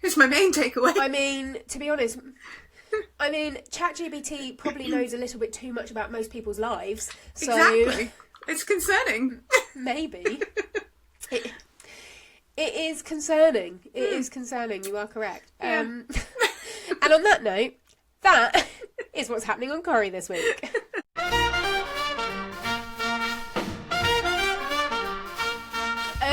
Speaker 2: It's my main takeaway.
Speaker 1: I mean, to be honest, ChatGPT probably knows a little bit too much about most people's lives. So
Speaker 2: exactly. It's concerning.
Speaker 1: Maybe. It is concerning. It is concerning. You are correct.
Speaker 2: Yeah.
Speaker 1: And on that note, that is what's happening on Corrie this week.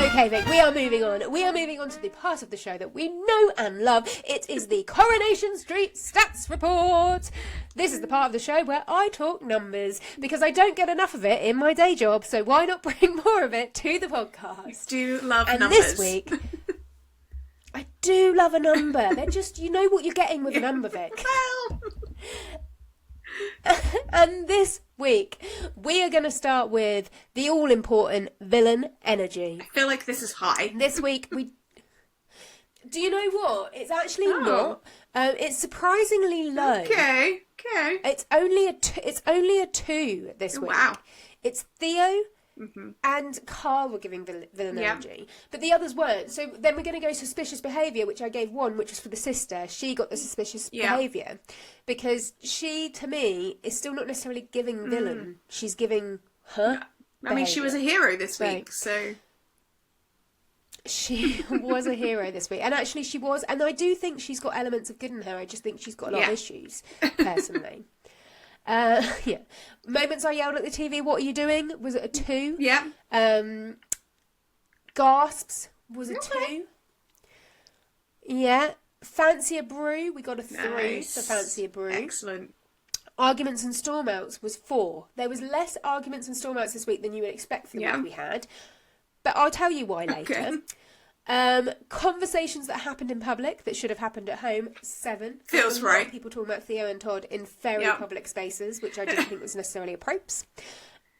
Speaker 1: Okay, Vic, we are moving on. We are moving on to the part of the show that we know and love. It is the Coronation Street Stats Report. This is the part of the show where I talk numbers, because I don't get enough of it in my day job, so why not bring more of it to the podcast?
Speaker 2: I do love numbers.
Speaker 1: And this week, I do love a number. They're just, you know what you're getting with a number, Vic.
Speaker 2: Well...
Speaker 1: And this week, we are going to start with the all-important villain energy.
Speaker 2: I feel like this is high.
Speaker 1: This week, do you know what? It's actually not. It's surprisingly low.
Speaker 2: Okay.
Speaker 1: It's only a 2 this week.
Speaker 2: Wow.
Speaker 1: It's Theo and Carl were giving villain energy, but the others weren't. So then we're going to go suspicious behaviour, which I gave 1, which was for the sister. She got the suspicious behaviour because she, to me, is still not necessarily giving villain. She's giving her.
Speaker 2: I mean, she was a hero this week, so...
Speaker 1: She was a hero this week. And actually she was. And I do think she's got elements of good in her. I just think she's got a lot of issues, personally. Yeah. Moments I yelled at the TV, what are you doing? Was it a 2?
Speaker 2: Yeah.
Speaker 1: Gasps was a 2. Yeah. Fancy a brew, we got a 3 for Fancy a brew.
Speaker 2: Excellent.
Speaker 1: Arguments and stormouts was 4. There was less arguments and stormouts this week than you would expect for the week we had. But I'll tell you why later. Conversations that happened in public that should have happened at home, 7.
Speaker 2: Feels right.
Speaker 1: People talking about Theo and Todd in very public spaces, which I didn't think was necessarily appropriate.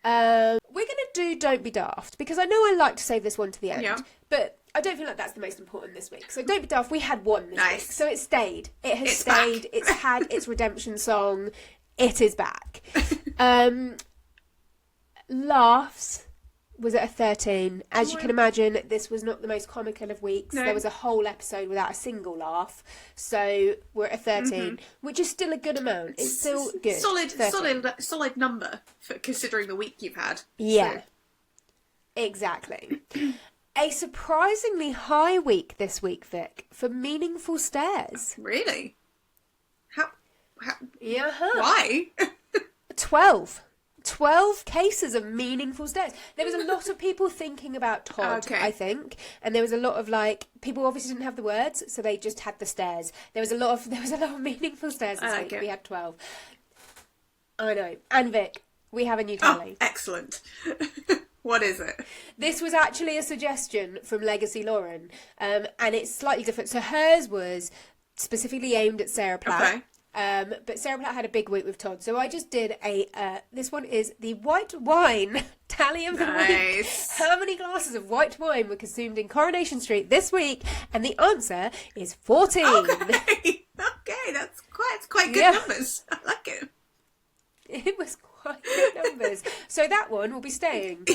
Speaker 1: We're going to do Don't Be Daft, because I know I like to save this one to the end, but I don't feel like that's the most important this week. So Don't Be Daft, we had 1 this week, so it stayed. It's stayed. Back. It's had its redemption song. It is back. Laughs was at a 13. As you can imagine, this was not the most comical of weeks. No. There was a whole episode without a single laugh. So we're at a 13, which is still a good amount. It's still good.
Speaker 2: Solid number for considering the week you've had.
Speaker 1: Yeah.
Speaker 2: So.
Speaker 1: Exactly. A surprisingly high week this week, Vic, for meaningful stares.
Speaker 2: Really? How?
Speaker 1: Yeah.
Speaker 2: Why?
Speaker 1: 12 cases of meaningful stares. There was a lot of people thinking about Todd, I think, and there was a lot of people obviously didn't have the words, so they just had the stares. There was a lot of meaningful stares this week. We had 12. I know. And Vic, we have a new tally.
Speaker 2: Oh, excellent. What is it?
Speaker 1: This was actually a suggestion from Legacy Lauren, and it's slightly different. So hers was specifically aimed at Sarah Platt.
Speaker 2: Okay.
Speaker 1: But Sarah Platt had a big week with Todd, so I just did this one is the white wine tally of the week. How many glasses of white wine were consumed in Coronation Street this week? And the answer is 14.
Speaker 2: Okay, that's quite good numbers. I like it.
Speaker 1: It was quite good numbers. So that one will be staying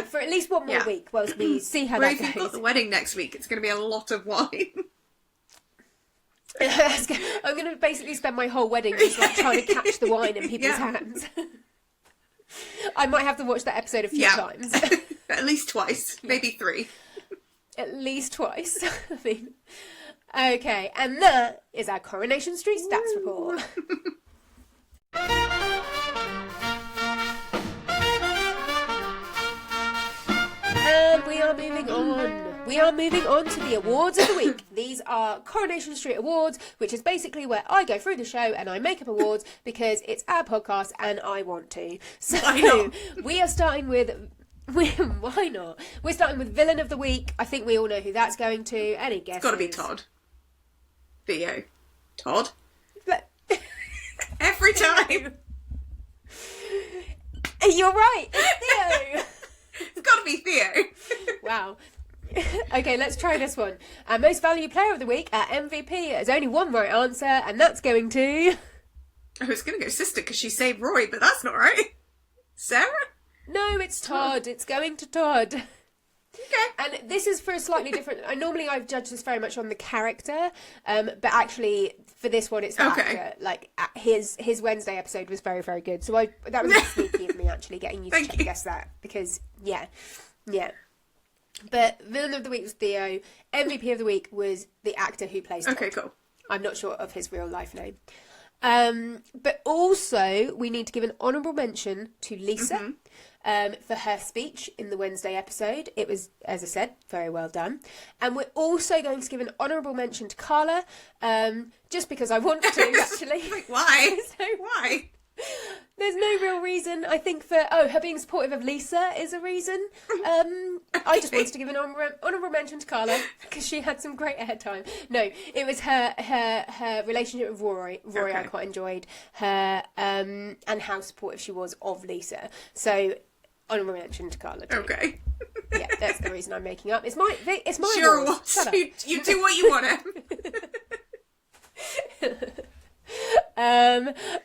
Speaker 1: for at least one more week whilst we see how that goes.
Speaker 2: If you've got the wedding next week, it's going to be a lot of wine.
Speaker 1: I'm going to basically spend my whole wedding just trying to catch the wine in people's hands. I might have to watch that episode a few times.
Speaker 2: At least twice, maybe 3.
Speaker 1: At least twice. I mean, okay, and that is our Coronation Street stats report. And we are moving on. We are moving on to the awards of the week. These are Coronation Street Awards, which is basically where I go through the show and I make up awards because it's our podcast and I want to. So we are starting with... Why not? We're starting with Villain of the Week. I think we all know who that's going to. Any guesses?
Speaker 2: It's got to be Todd. Theo. Todd? Every time.
Speaker 1: You're right. It's Theo.
Speaker 2: It's got to be Theo.
Speaker 1: Wow. Okay, let's try this one. Our Most Valued Player of the Week, our MVP, there's only one right answer, and that's going to...
Speaker 2: I was going to go Sister because she saved Rory, but that's not right. Sarah?
Speaker 1: No, it's Todd. It's going to Todd.
Speaker 2: Okay.
Speaker 1: And this is for a slightly different... Normally I've judged this very much on the character, but actually for this one it's the actor. Like, his Wednesday episode was very, very good. So that was sneaky of me, actually, getting you to guess that. Because, yeah. But Villain of the Week was Theo. MVP of the Week was the actor who plays Todd.
Speaker 2: Okay, cool.
Speaker 1: I'm not sure of his real life name. But also, we need to give an honourable mention to Lisa for her speech in the Wednesday episode. It was, as I said, very well done. And we're also going to give an honourable mention to Carla, just because I want to, actually.
Speaker 2: Like, why? Why?
Speaker 1: There's no real reason. I think her being supportive of Lisa is a reason. I just wanted to give an honourable mention to Carla because she had some great airtime. No, it was her relationship with Rory. I quite enjoyed her and how supportive she was of Lisa. So honourable mention to Carla too.
Speaker 2: Okay.
Speaker 1: Yeah, that's the reason I'm making up. It's my
Speaker 2: sure
Speaker 1: award. Shut up.
Speaker 2: You do what you want
Speaker 1: to.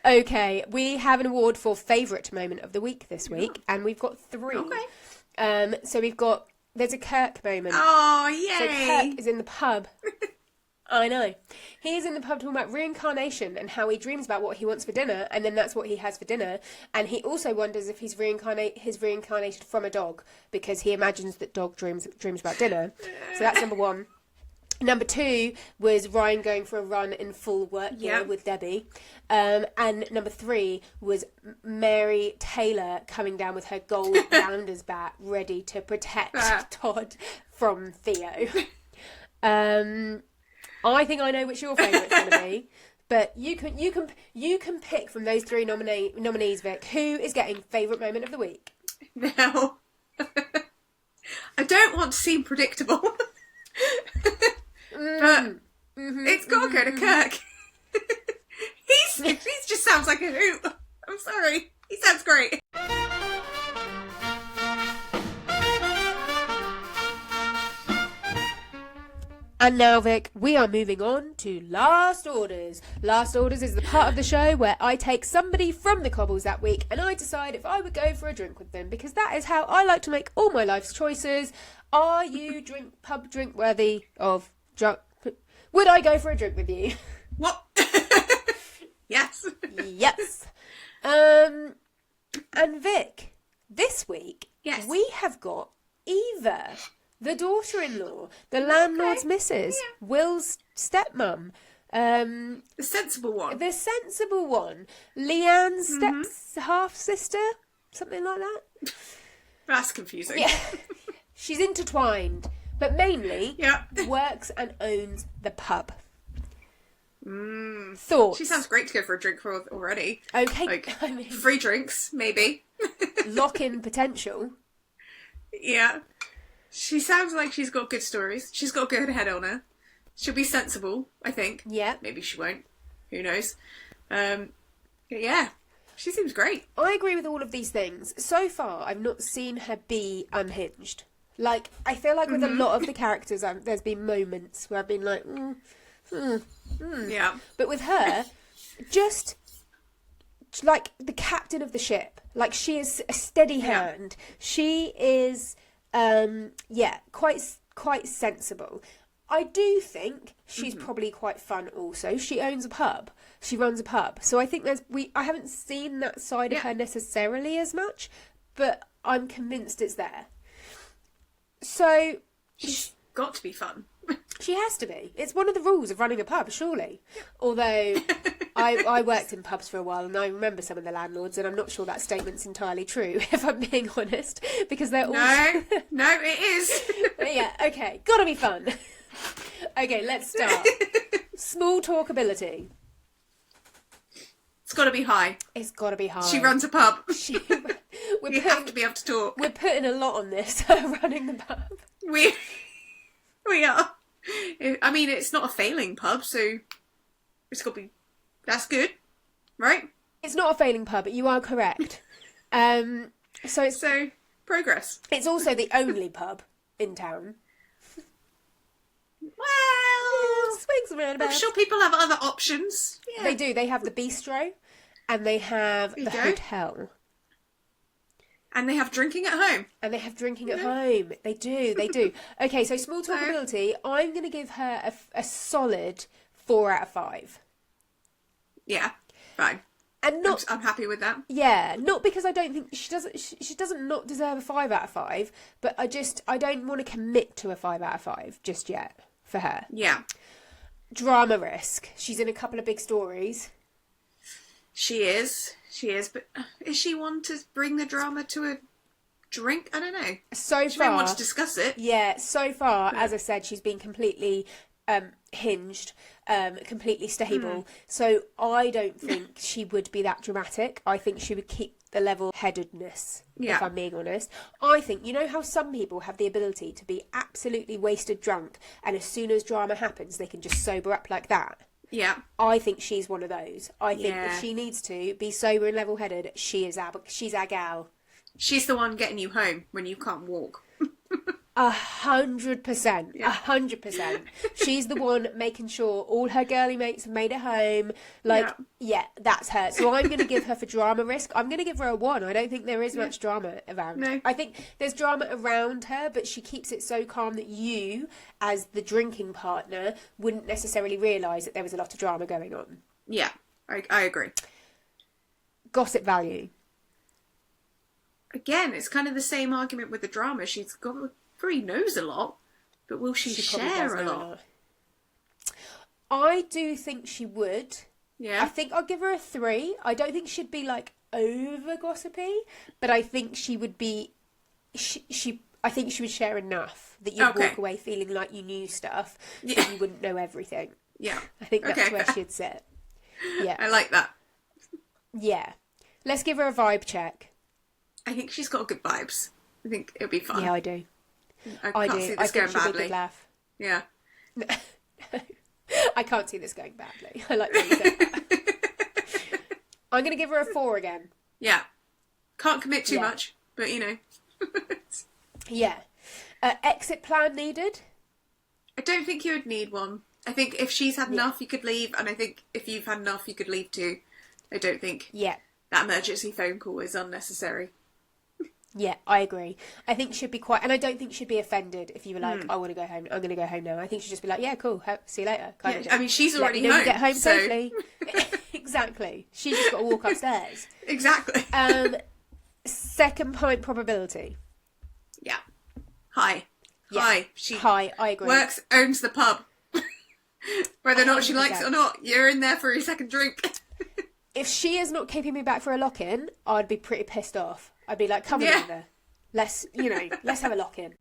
Speaker 1: Okay, we have an award for favourite moment of the week this week, and we've got 3.
Speaker 2: Okay.
Speaker 1: So there's a Kirk moment.
Speaker 2: Oh, yay!
Speaker 1: So Kirk is in the pub. I know. He is in the pub talking about reincarnation and how he dreams about what he wants for dinner, and then that's what he has for dinner. And he also wonders if he's reincarnated from a dog, because he imagines that dog dreams about dinner. So that's number 1. Number 2 was Ryan going for a run in full work gear with Debbie. And number 3 was Mary Taylor coming down with her gold rounders bat ready to protect Todd from Theo. I think I know which your favourite's going to be. But you can pick from those 3 nominees, Vic, who is getting favourite moment of the week.
Speaker 2: Now, I don't want to seem predictable. But it's got to go to Kirk. He just sounds like a hoot. I'm sorry. He sounds great.
Speaker 1: And now, Vic, we are moving on to Last Orders. Last Orders is the part of the show where I take somebody from the cobbles that week and I decide if I would go for a drink with them, because that is how I like to make all my life's choices. Are you pub drink worthy of drunk? Would I go for a drink with you?
Speaker 2: What? Yes.
Speaker 1: Yes. And Vic, this week we have got Eva, the daughter-in-law, the landlord's missus, Will's stepmum.
Speaker 2: The sensible one.
Speaker 1: The sensible one. Leanne's half-sister, something like that.
Speaker 2: That's confusing.
Speaker 1: Yeah. She's intertwined, but mainly works and owns the pub. Thoughts?
Speaker 2: She sounds great to go for a drink for already.
Speaker 1: Okay.
Speaker 2: Like,
Speaker 1: I mean,
Speaker 2: free drinks, maybe.
Speaker 1: lock-in potential.
Speaker 2: Yeah. She sounds like she's got good stories. She's got a good head on her. She'll be sensible, I think.
Speaker 1: Yeah.
Speaker 2: Maybe she won't. Who knows? Yeah. She seems great.
Speaker 1: I agree with all of these things. So far, I've not seen her be unhinged. Like, I feel like with a lot of the characters, there's been moments where I've been like,
Speaker 2: Yeah.
Speaker 1: But with her, just like the captain of the ship. Like, she is a steady hand. She is, quite sensible. I do think she's probably quite fun also. She owns a pub. She runs a pub. So I think I haven't seen that side of her necessarily as much. but I'm convinced it's there. So
Speaker 2: she's got to be fun.
Speaker 1: She has to be. It's one of the rules of running a pub, surely. Although I worked in pubs for a while and I remember some of the landlords, and I'm not sure that statement's entirely true, if I'm being honest, because they're all...
Speaker 2: No, it is.
Speaker 1: But yeah, okay. Gotta be fun. Okay, let's start. Small talk ability.
Speaker 2: It's got to be high.
Speaker 1: It's got to be high.
Speaker 2: She runs a pub.
Speaker 1: You
Speaker 2: have to be able to talk.
Speaker 1: We're putting a lot on this, running the pub.
Speaker 2: We are. I mean, it's not a failing pub, so it's got to be... That's good, right?
Speaker 1: It's not a failing pub, but you are correct.
Speaker 2: So, progress.
Speaker 1: It's also the only pub in town.
Speaker 2: Well...
Speaker 1: Swings and roundabouts.
Speaker 2: I'm sure people have other options. Yeah.
Speaker 1: They do. They have the bistro and they have the hotel.
Speaker 2: And they have drinking at home.
Speaker 1: And they have drinking at home. They do. Okay, so small talk ability, I'm going to give her a solid 4 out of 5.
Speaker 2: Yeah, fine.
Speaker 1: And not,
Speaker 2: I'm happy with that.
Speaker 1: Yeah, not because I don't think she doesn't not deserve a 5 out of 5, but I don't want to commit to a 5 out of 5 just yet for her.
Speaker 2: Yeah.
Speaker 1: Drama risk. She's in a couple of big stories. She is,
Speaker 2: but is she one to bring the drama to a drink? I don't know.
Speaker 1: She
Speaker 2: may want to discuss it.
Speaker 1: Yeah, so far, as I said, she's been completely hinged, completely stable. So I don't think she would be that dramatic. I think she would keep the level-headedness, if I'm being honest. I think, you know how some people have the ability to be absolutely wasted drunk, and as soon as drama happens, they can just sober up like that?
Speaker 2: Yeah.
Speaker 1: I think she's one of those. I think if she needs to be sober and level-headed, she's our gal.
Speaker 2: She's the one getting you home when you can't walk.
Speaker 1: 100%. 100%. She's the one making sure all her girly mates have made it home. That's her. So I'm going to give her, for drama risk, I'm going to give her a 1. I don't think there is much drama around.
Speaker 2: No.
Speaker 1: I think there's drama around her, but she keeps it so calm that you, as the drinking partner, wouldn't necessarily realise that there was a lot of drama going on.
Speaker 2: Yeah, I agree.
Speaker 1: Gossip value.
Speaker 2: Again, it's kind of the same argument with the drama. She's probably knows a lot, but will she share a lot?
Speaker 1: I do think she would.
Speaker 2: Yeah.
Speaker 1: I think I'll give her a 3. I don't think she'd be like over gossipy, but I think she would be. I think she would share enough that you'd walk away feeling like you knew stuff, but you wouldn't know everything.
Speaker 2: Yeah.
Speaker 1: I think that's where she'd sit. Yeah.
Speaker 2: I like that.
Speaker 1: Yeah. Let's give her a vibe check.
Speaker 2: I think she's got good vibes. I think it'll be fun.
Speaker 1: Yeah, I do.
Speaker 2: I can't see this going badly.
Speaker 1: Be a good laugh.
Speaker 2: Yeah.
Speaker 1: I can't see this going badly. I like that you said that. I'm going to give her a 4 again.
Speaker 2: Yeah. Can't commit too much, but you know.
Speaker 1: Yeah. Exit plan needed?
Speaker 2: I don't think you would need one. I think if she's had enough, you could leave, and I think if you've had enough, you could leave too. I don't think that emergency phone call is unnecessary.
Speaker 1: Yeah, I agree. I think she'd be quite... And I don't think she'd be offended if you were like, I want to go home. I'm going to go home now. I think she'd just be like, yeah, cool. See you later.
Speaker 2: I mean, she's already home.
Speaker 1: Get home safely. Exactly. She's just got to walk upstairs.
Speaker 2: Exactly.
Speaker 1: Second point probability.
Speaker 2: Yeah. High.
Speaker 1: Yeah.
Speaker 2: High.
Speaker 1: High, I agree.
Speaker 2: Owns the pub. Whether or not she likes it or not, you're in there for your second drink.
Speaker 1: If she is not keeping me back for a lock-in, I'd be pretty pissed off. I'd be like, come on over. Let's have a lock-in.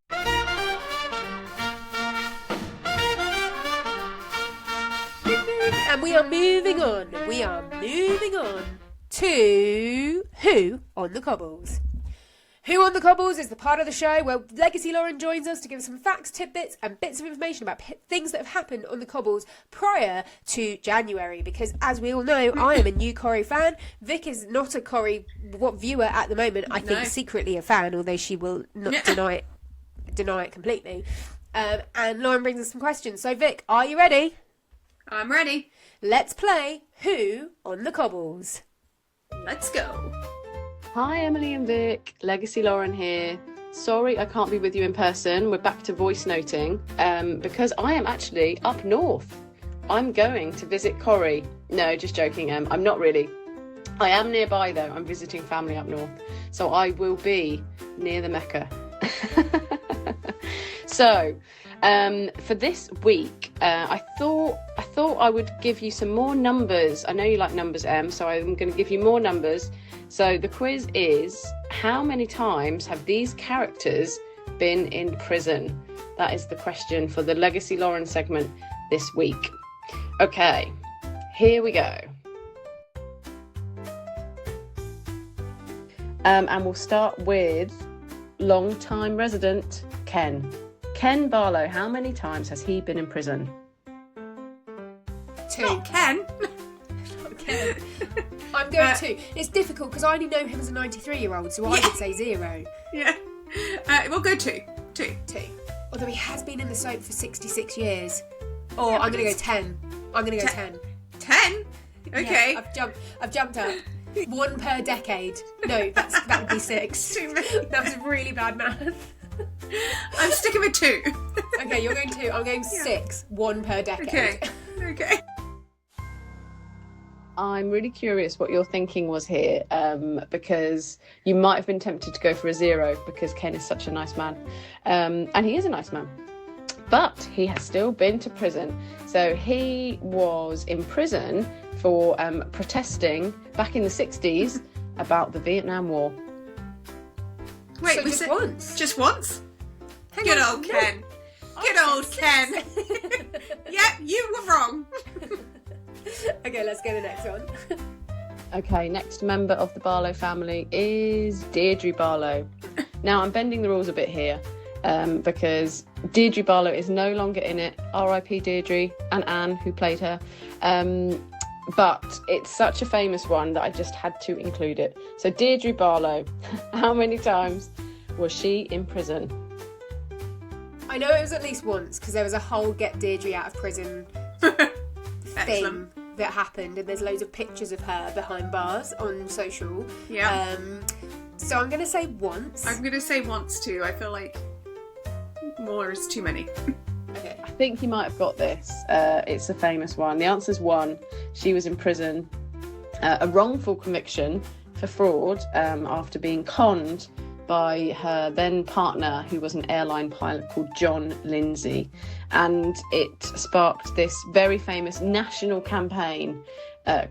Speaker 1: And we are moving on. To Who on the Cobbles. Who on the Cobbles is the part of the show where Legacy Lauren joins us to give some facts, tidbits and bits of information about things that have happened on the Cobbles prior to January. Because as we all know, I am a new Corrie fan. Vic is not a Corrie viewer at the moment. I think secretly a fan, although she will not deny it completely. And Lauren brings us some questions. So Vic, are you ready?
Speaker 2: I'm ready.
Speaker 1: Let's play Who on the Cobbles.
Speaker 2: Let's go.
Speaker 3: Hi Emily and Vic, Legacy Lauren here. Sorry I can't be with you in person, we're back to voice noting, because I am actually up north. I'm going to visit Corrie. No, just joking, I'm not really. I am nearby though. I'm visiting family up north, so I will be near the Mecca. So, for this week, I thought I would give you some more numbers. I know you like numbers, Em, so I'm going to give you more numbers. So the quiz is, how many times have these characters been in prison? That is the question for the Legacy Lauren segment this week. Okay, here we go. And we'll start with long-time resident Ken. Ken Barlow, how many times has he been in prison?
Speaker 1: 2.
Speaker 2: Not Ken.
Speaker 1: Not Ken. I'm going 2. It's difficult because I only know him as a 93-year-old, so I would say 0.
Speaker 2: Yeah. We'll go 2. 2.
Speaker 1: Although he has been in the soap for 66 years. Or I'm going to go 10. I'm going to go 10.
Speaker 2: 10? Okay.
Speaker 1: Yeah, I've jumped up. 1 per decade. No, that would be 6.
Speaker 2: Too many.
Speaker 1: That was really bad math.
Speaker 2: I'm sticking with 2.
Speaker 1: Okay, you're going 2. I'm going 6. 1 per decade.
Speaker 2: Okay.
Speaker 3: I'm really curious what your thinking was here, because you might have been tempted to go for a 0 because Ken is such a nice man. And he is a nice man. But he has still been to prison. So he was in prison for protesting back in the 60s about the Vietnam War.
Speaker 2: Wait,
Speaker 1: so just once?
Speaker 2: Just once? Good old Ken. Good old Ken. Yep, you were wrong.
Speaker 1: Okay, let's go to the next one.
Speaker 3: Okay, next member of the Barlow family is Deirdre Barlow. Now, I'm bending the rules a bit here, because Deirdre Barlow is no longer in it. R.I.P. Deirdre and Anne, who played her. But it's such a famous one that I just had to include it. So Deirdre Barlow, how many times was she in prison?
Speaker 1: I know it was at least once because there was a whole Get Deirdre Out of Prison thing that happened, and there's loads of pictures of her behind bars on social.
Speaker 2: Yeah.
Speaker 1: So I'm going to say once.
Speaker 2: I'm going to say once too. I feel like more is too many.
Speaker 1: Okay.
Speaker 3: I think you might have got this. It's a famous one. The answer's 1. She was in prison, a wrongful conviction for fraud after being conned by her then partner, who was an airline pilot called John Lindsay. And it sparked this very famous national campaign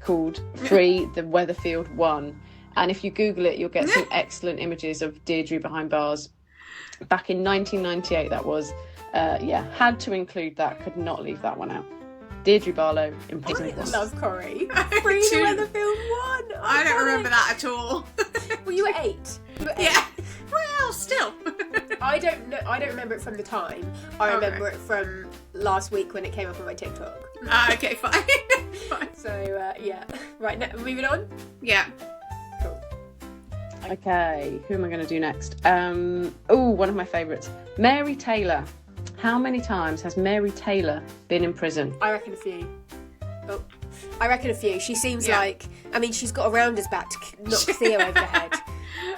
Speaker 3: called Free the Weatherfield One. And if you Google it, you'll get some excellent images of Deirdre behind bars. Back in 1998, that was. Had to include that, could not leave that one out. Deirdre Barlow in prison.
Speaker 1: I love Corrie. Free the Weatherfield One.
Speaker 2: I don't remember that at all.
Speaker 1: Well, you were 8.
Speaker 2: Yeah. Well, still.
Speaker 1: I don't know. I don't remember it from the time. I remember it from last week when it came up on my TikTok.
Speaker 2: Okay, fine.
Speaker 1: So yeah. Right, moving on.
Speaker 2: Yeah.
Speaker 1: Cool.
Speaker 3: Okay, who am I going to do next? One of my favourites, Mary Taylor. How many times has Mary Taylor been in prison?
Speaker 1: I reckon a few. She seems like, I mean, she's got a rounder's back to knock Theo over the head.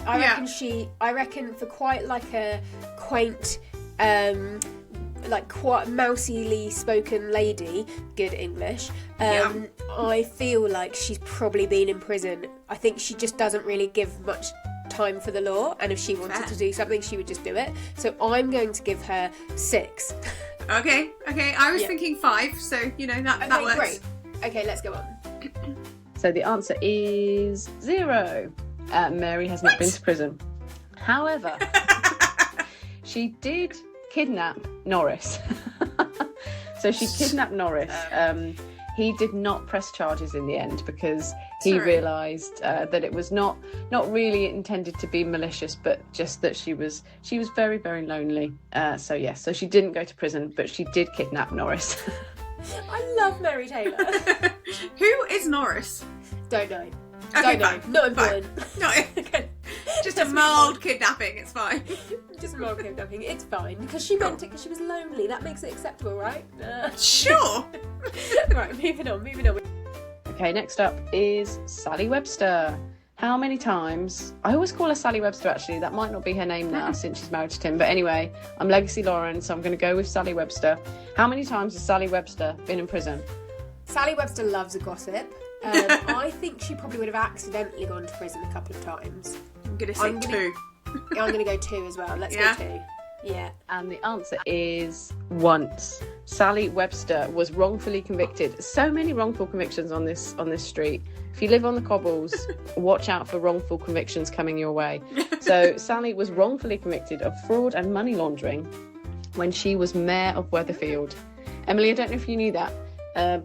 Speaker 1: I reckon for quite like a quaint, like quite mousily spoken lady, good English, I feel like she's probably been in prison. I think she just doesn't really give much time for the law, and if she wanted to do something, she would just do it. So I'm going to give her 6.
Speaker 2: Okay. I was thinking 5, so that works.
Speaker 1: Great. Okay, let's go on.
Speaker 3: So the answer is 0. Mary has not been to prison. However, she did kidnap Norris. So she kidnapped Norris. He did not press charges in the end because he realised that it was not really intended to be malicious, but just that she was very, very lonely. So she didn't go to prison, but she did kidnap Norris.
Speaker 1: I love Mary Taylor.
Speaker 2: Who is Norris?
Speaker 1: Don't know.
Speaker 2: Okay,
Speaker 1: Don't know.
Speaker 2: fine.
Speaker 1: Not important.
Speaker 2: No, just a mild kidnapping. It's fine.
Speaker 1: Just a mild kidnapping. It's fine because she meant it because she was lonely. That makes it acceptable, right?
Speaker 2: Sure.
Speaker 1: Right, moving on.
Speaker 3: Okay, next up is Sally Webster. How many times? I always call her Sally Webster, actually. That might not be her name now since she's married to Tim. But anyway, I'm Legacy Lauren, so I'm going to go with Sally Webster. How many times has Sally Webster been in prison?
Speaker 1: Sally Webster loves a gossip. I think she probably would have accidentally gone to prison a couple of times.
Speaker 2: I'm going to say 2.
Speaker 1: I'm going to go 2 as well. Let's go 2. Yeah.
Speaker 3: And the answer is once. Sally Webster was wrongfully convicted. So many wrongful convictions on this street. If you live on the cobbles, watch out for wrongful convictions coming your way. So Sally was wrongfully convicted of fraud and money laundering when she was mayor of Weatherfield. Emily, I don't know if you knew that,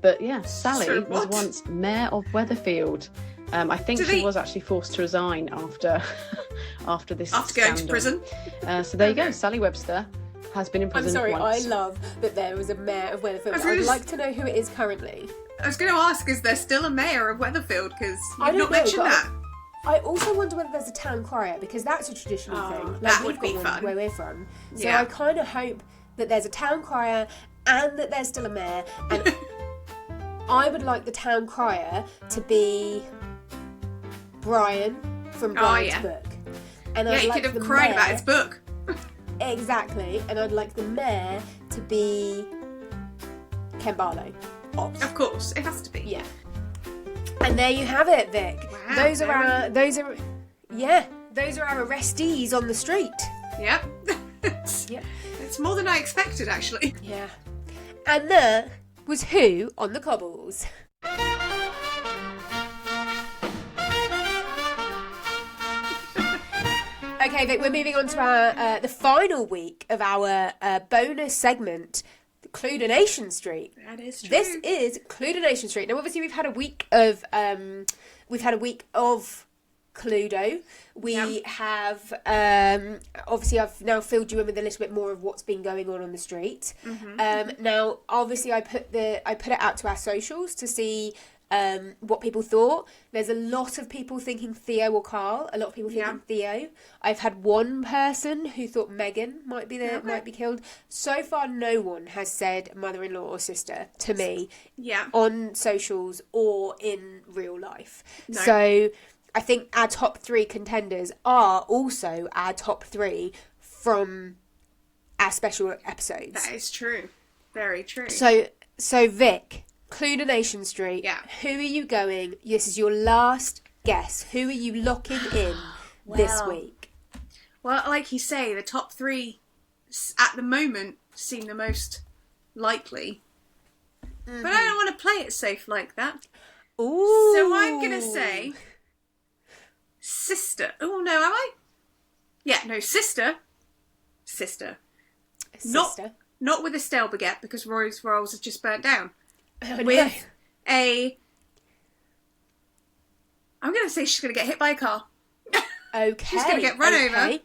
Speaker 3: but yeah, Sally was once mayor of Weatherfield. I think she was actually forced to resign after this
Speaker 2: after going to prison.
Speaker 3: So there you go. Sally Webster has been in prison.
Speaker 1: I'm sorry,
Speaker 3: once.
Speaker 1: I love that there was a mayor of Weatherfield. I'd like to know who it is currently.
Speaker 2: I was going to ask, is there still a mayor of Weatherfield? Because you've not mentioned that.
Speaker 1: I also wonder whether there's a town crier, because that's a traditional thing. Like,
Speaker 2: that would be fun.
Speaker 1: Where we're from. So I kind of hope that there's a town crier and that there's still a mayor. And I would like the town crier to be Brian from Brian's book. And
Speaker 2: I'd like he could have cried about his book.
Speaker 1: Exactly. And I'd like the mayor to be Ken Barlow.
Speaker 2: Of course, it has to be.
Speaker 1: Yeah. And there you have it, Vic.
Speaker 2: Wow,
Speaker 1: those are our arrestees on the street.
Speaker 2: Yep. It's more than I expected, actually.
Speaker 1: Yeah. And that was Who on the Cobbles. Okay, Vic, we're moving on to our the final week of our bonus segment, Cludonation Street.
Speaker 2: That is true.
Speaker 1: This is Cludonation Street. Now, obviously, we've had a week of Cluedo. We have obviously I've now filled you in with a little bit more of what's been going on the street. Now, obviously, I put it out to our socials to see what people thought. There's a lot of people thinking Theo or Carl. A lot of people thinking Theo. I've had one person who thought Megan might be killed. So far, no one has said mother-in-law or sister to me on socials or in real life. No. So I think our top 3 contenders are also our top 3 from our special episodes.
Speaker 2: That is true. Very true.
Speaker 1: So Vic, Cludonation Street.
Speaker 2: Yeah.
Speaker 1: Who are you going? This is your last guess. Who are you locking in this week?
Speaker 2: Well, like you say, the top 3 at the moment seem the most likely. But I don't want to play it safe like that.
Speaker 1: Ooh.
Speaker 2: So I'm going to say sister. Oh, no, am I? Yeah, no, sister. Sister. Not with Estelle Baguette, because Roy's Rolls has just burnt down. With I'm going to say she's going to get hit by a car.
Speaker 1: Okay.
Speaker 2: She's going to get run over.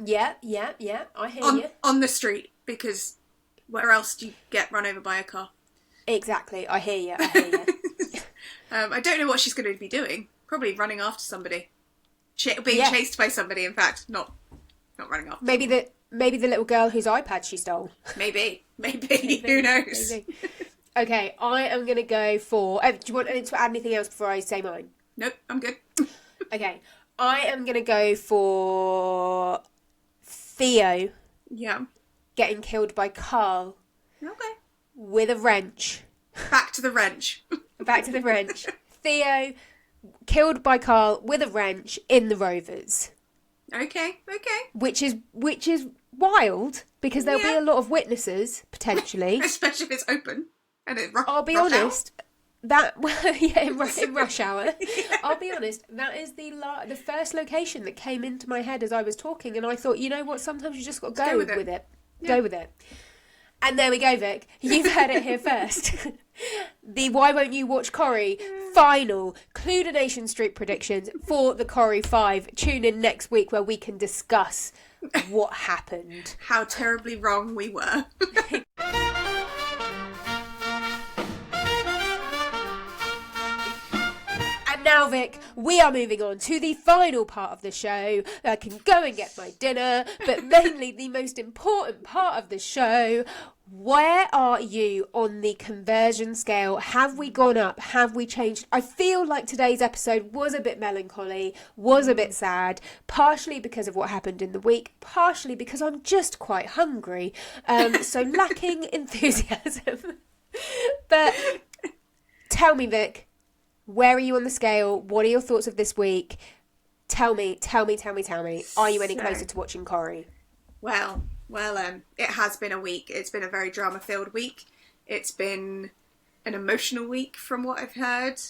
Speaker 1: Yeah. I hear you.
Speaker 2: On the street, because where else do you get run over by a car?
Speaker 1: Exactly. I hear you.
Speaker 2: I don't know what she's going to be doing. Probably running after somebody. Being chased by somebody, in fact. Not running after
Speaker 1: Maybe the little girl whose iPad she stole.
Speaker 2: Maybe. Who knows?
Speaker 1: Maybe. Okay, I am going to go for... do you want to add anything else before I say mine?
Speaker 2: Nope, I'm good.
Speaker 1: Okay, I am going to go for Theo.
Speaker 2: Yeah.
Speaker 1: Getting killed by Carl.
Speaker 2: Okay.
Speaker 1: With a wrench.
Speaker 2: Back to the wrench.
Speaker 1: Theo killed by Carl with a wrench in the Rovers.
Speaker 2: Okay.
Speaker 1: Which is wild, because there'll be a lot of witnesses, potentially.
Speaker 2: Especially if it's open. And
Speaker 1: I'll be honest, in rush hour. I'll be honest, that is the first location that came into my head as I was talking, and I thought, you know what, sometimes you just got to go with it. Yeah. Go with it. And there we go, Vic. You've heard it here first. The Why Won't You Watch Corrie final Cludonation Street predictions for the Corrie 5. Tune in next week where we can discuss what happened.
Speaker 2: How terribly wrong we were.
Speaker 1: Now, Vic, we are moving on to the final part of the show. I can go and get my dinner, but mainly the most important part of the show. Where are you on the conversion scale? Have we gone up? Have we changed? I feel like today's episode was a bit melancholy, was a bit sad, partially because of what happened in the week, partially because I'm just quite hungry, so lacking enthusiasm. But tell me, Vic, Where are you on the scale? What are your thoughts of this week? Tell me. Are you any closer to watching Corrie?
Speaker 2: Well, it has been a week. It's been a very drama-filled week. It's been an emotional week from what I've heard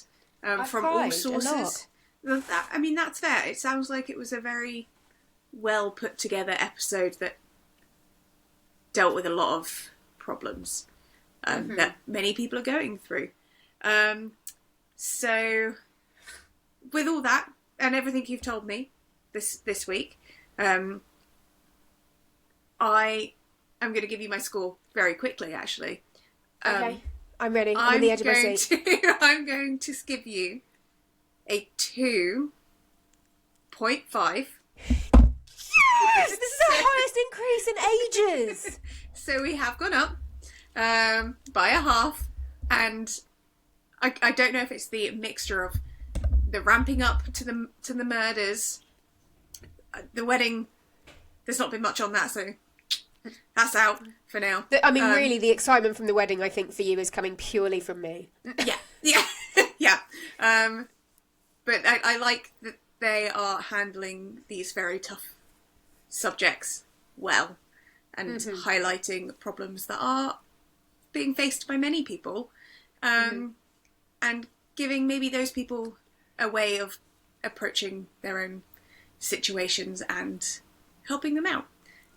Speaker 2: from all sources. I mean, that's fair. It sounds like it was a very well put together episode that dealt with a lot of problems that many people are going through. So with all that and everything you've told me this week, I am going to give you my score very quickly, actually.
Speaker 1: Okay, I'm ready. I'm on the edge of my seat.
Speaker 2: I'm going to give you a 2.5.
Speaker 1: Yes! This is the highest increase in ages!
Speaker 2: So we have gone up by a half, and I don't know if it's the mixture of the ramping up to the murders, the wedding. There's not been much on that, so that's out for now.
Speaker 1: I mean, really, the excitement from the wedding, I think, for you is coming purely from me.
Speaker 2: Yeah. But I like that they are handling these very tough subjects well and highlighting problems that are being faced by many people, and giving maybe those people a way of approaching their own situations and helping them out.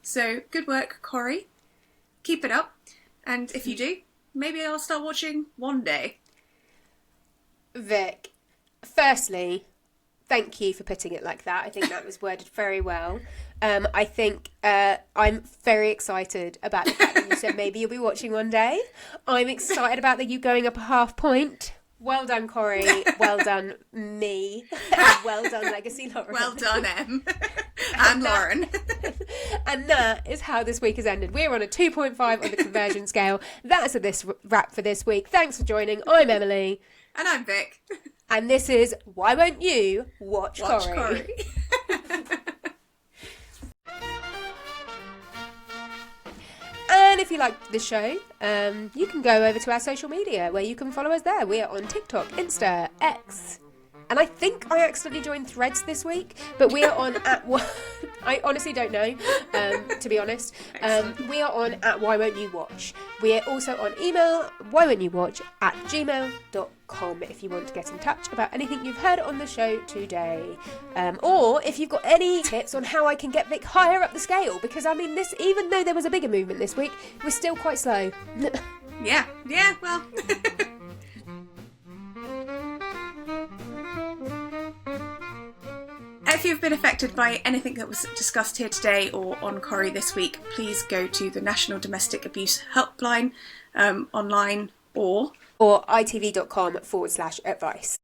Speaker 2: So good work, Corrie. Keep it up. And if you do, maybe I'll start watching one day.
Speaker 1: Vic, firstly, thank you for putting it like that. I think that was worded very well. I think I'm very excited about the fact that you said maybe you'll be watching one day. I'm excited about you going up a half point. Well done, Corrie. Well done, me. And well done, Legacy Lauren.
Speaker 2: Well done, Em. And Lauren.
Speaker 1: And that is how this week has ended. We're on a 2.5 on the conversion scale. That's this wrap for this week. Thanks for joining. I'm Emily.
Speaker 2: And I'm Vic.
Speaker 1: And this is Why Won't You Watch Corrie? And if you like the show, you can go over to our social media where you can follow us there. We are on TikTok, Insta, X. And I think I accidentally joined Threads this week, but we are on at I honestly don't know, to be honest. We are on at Why Won't You Watch. We are also on email, whywon'tyoutwatch@gmail.com if you want to get in touch about anything you've heard on the show today. Or if you've got any tips on how I can get Vic higher up the scale, because I mean, this, even though there was a bigger movement this week, we're still quite slow.
Speaker 2: Yeah, well. If you've been affected by anything that was discussed here today or on Corrie this week, please go to the National Domestic Abuse Helpline online or
Speaker 1: itv.com/advice.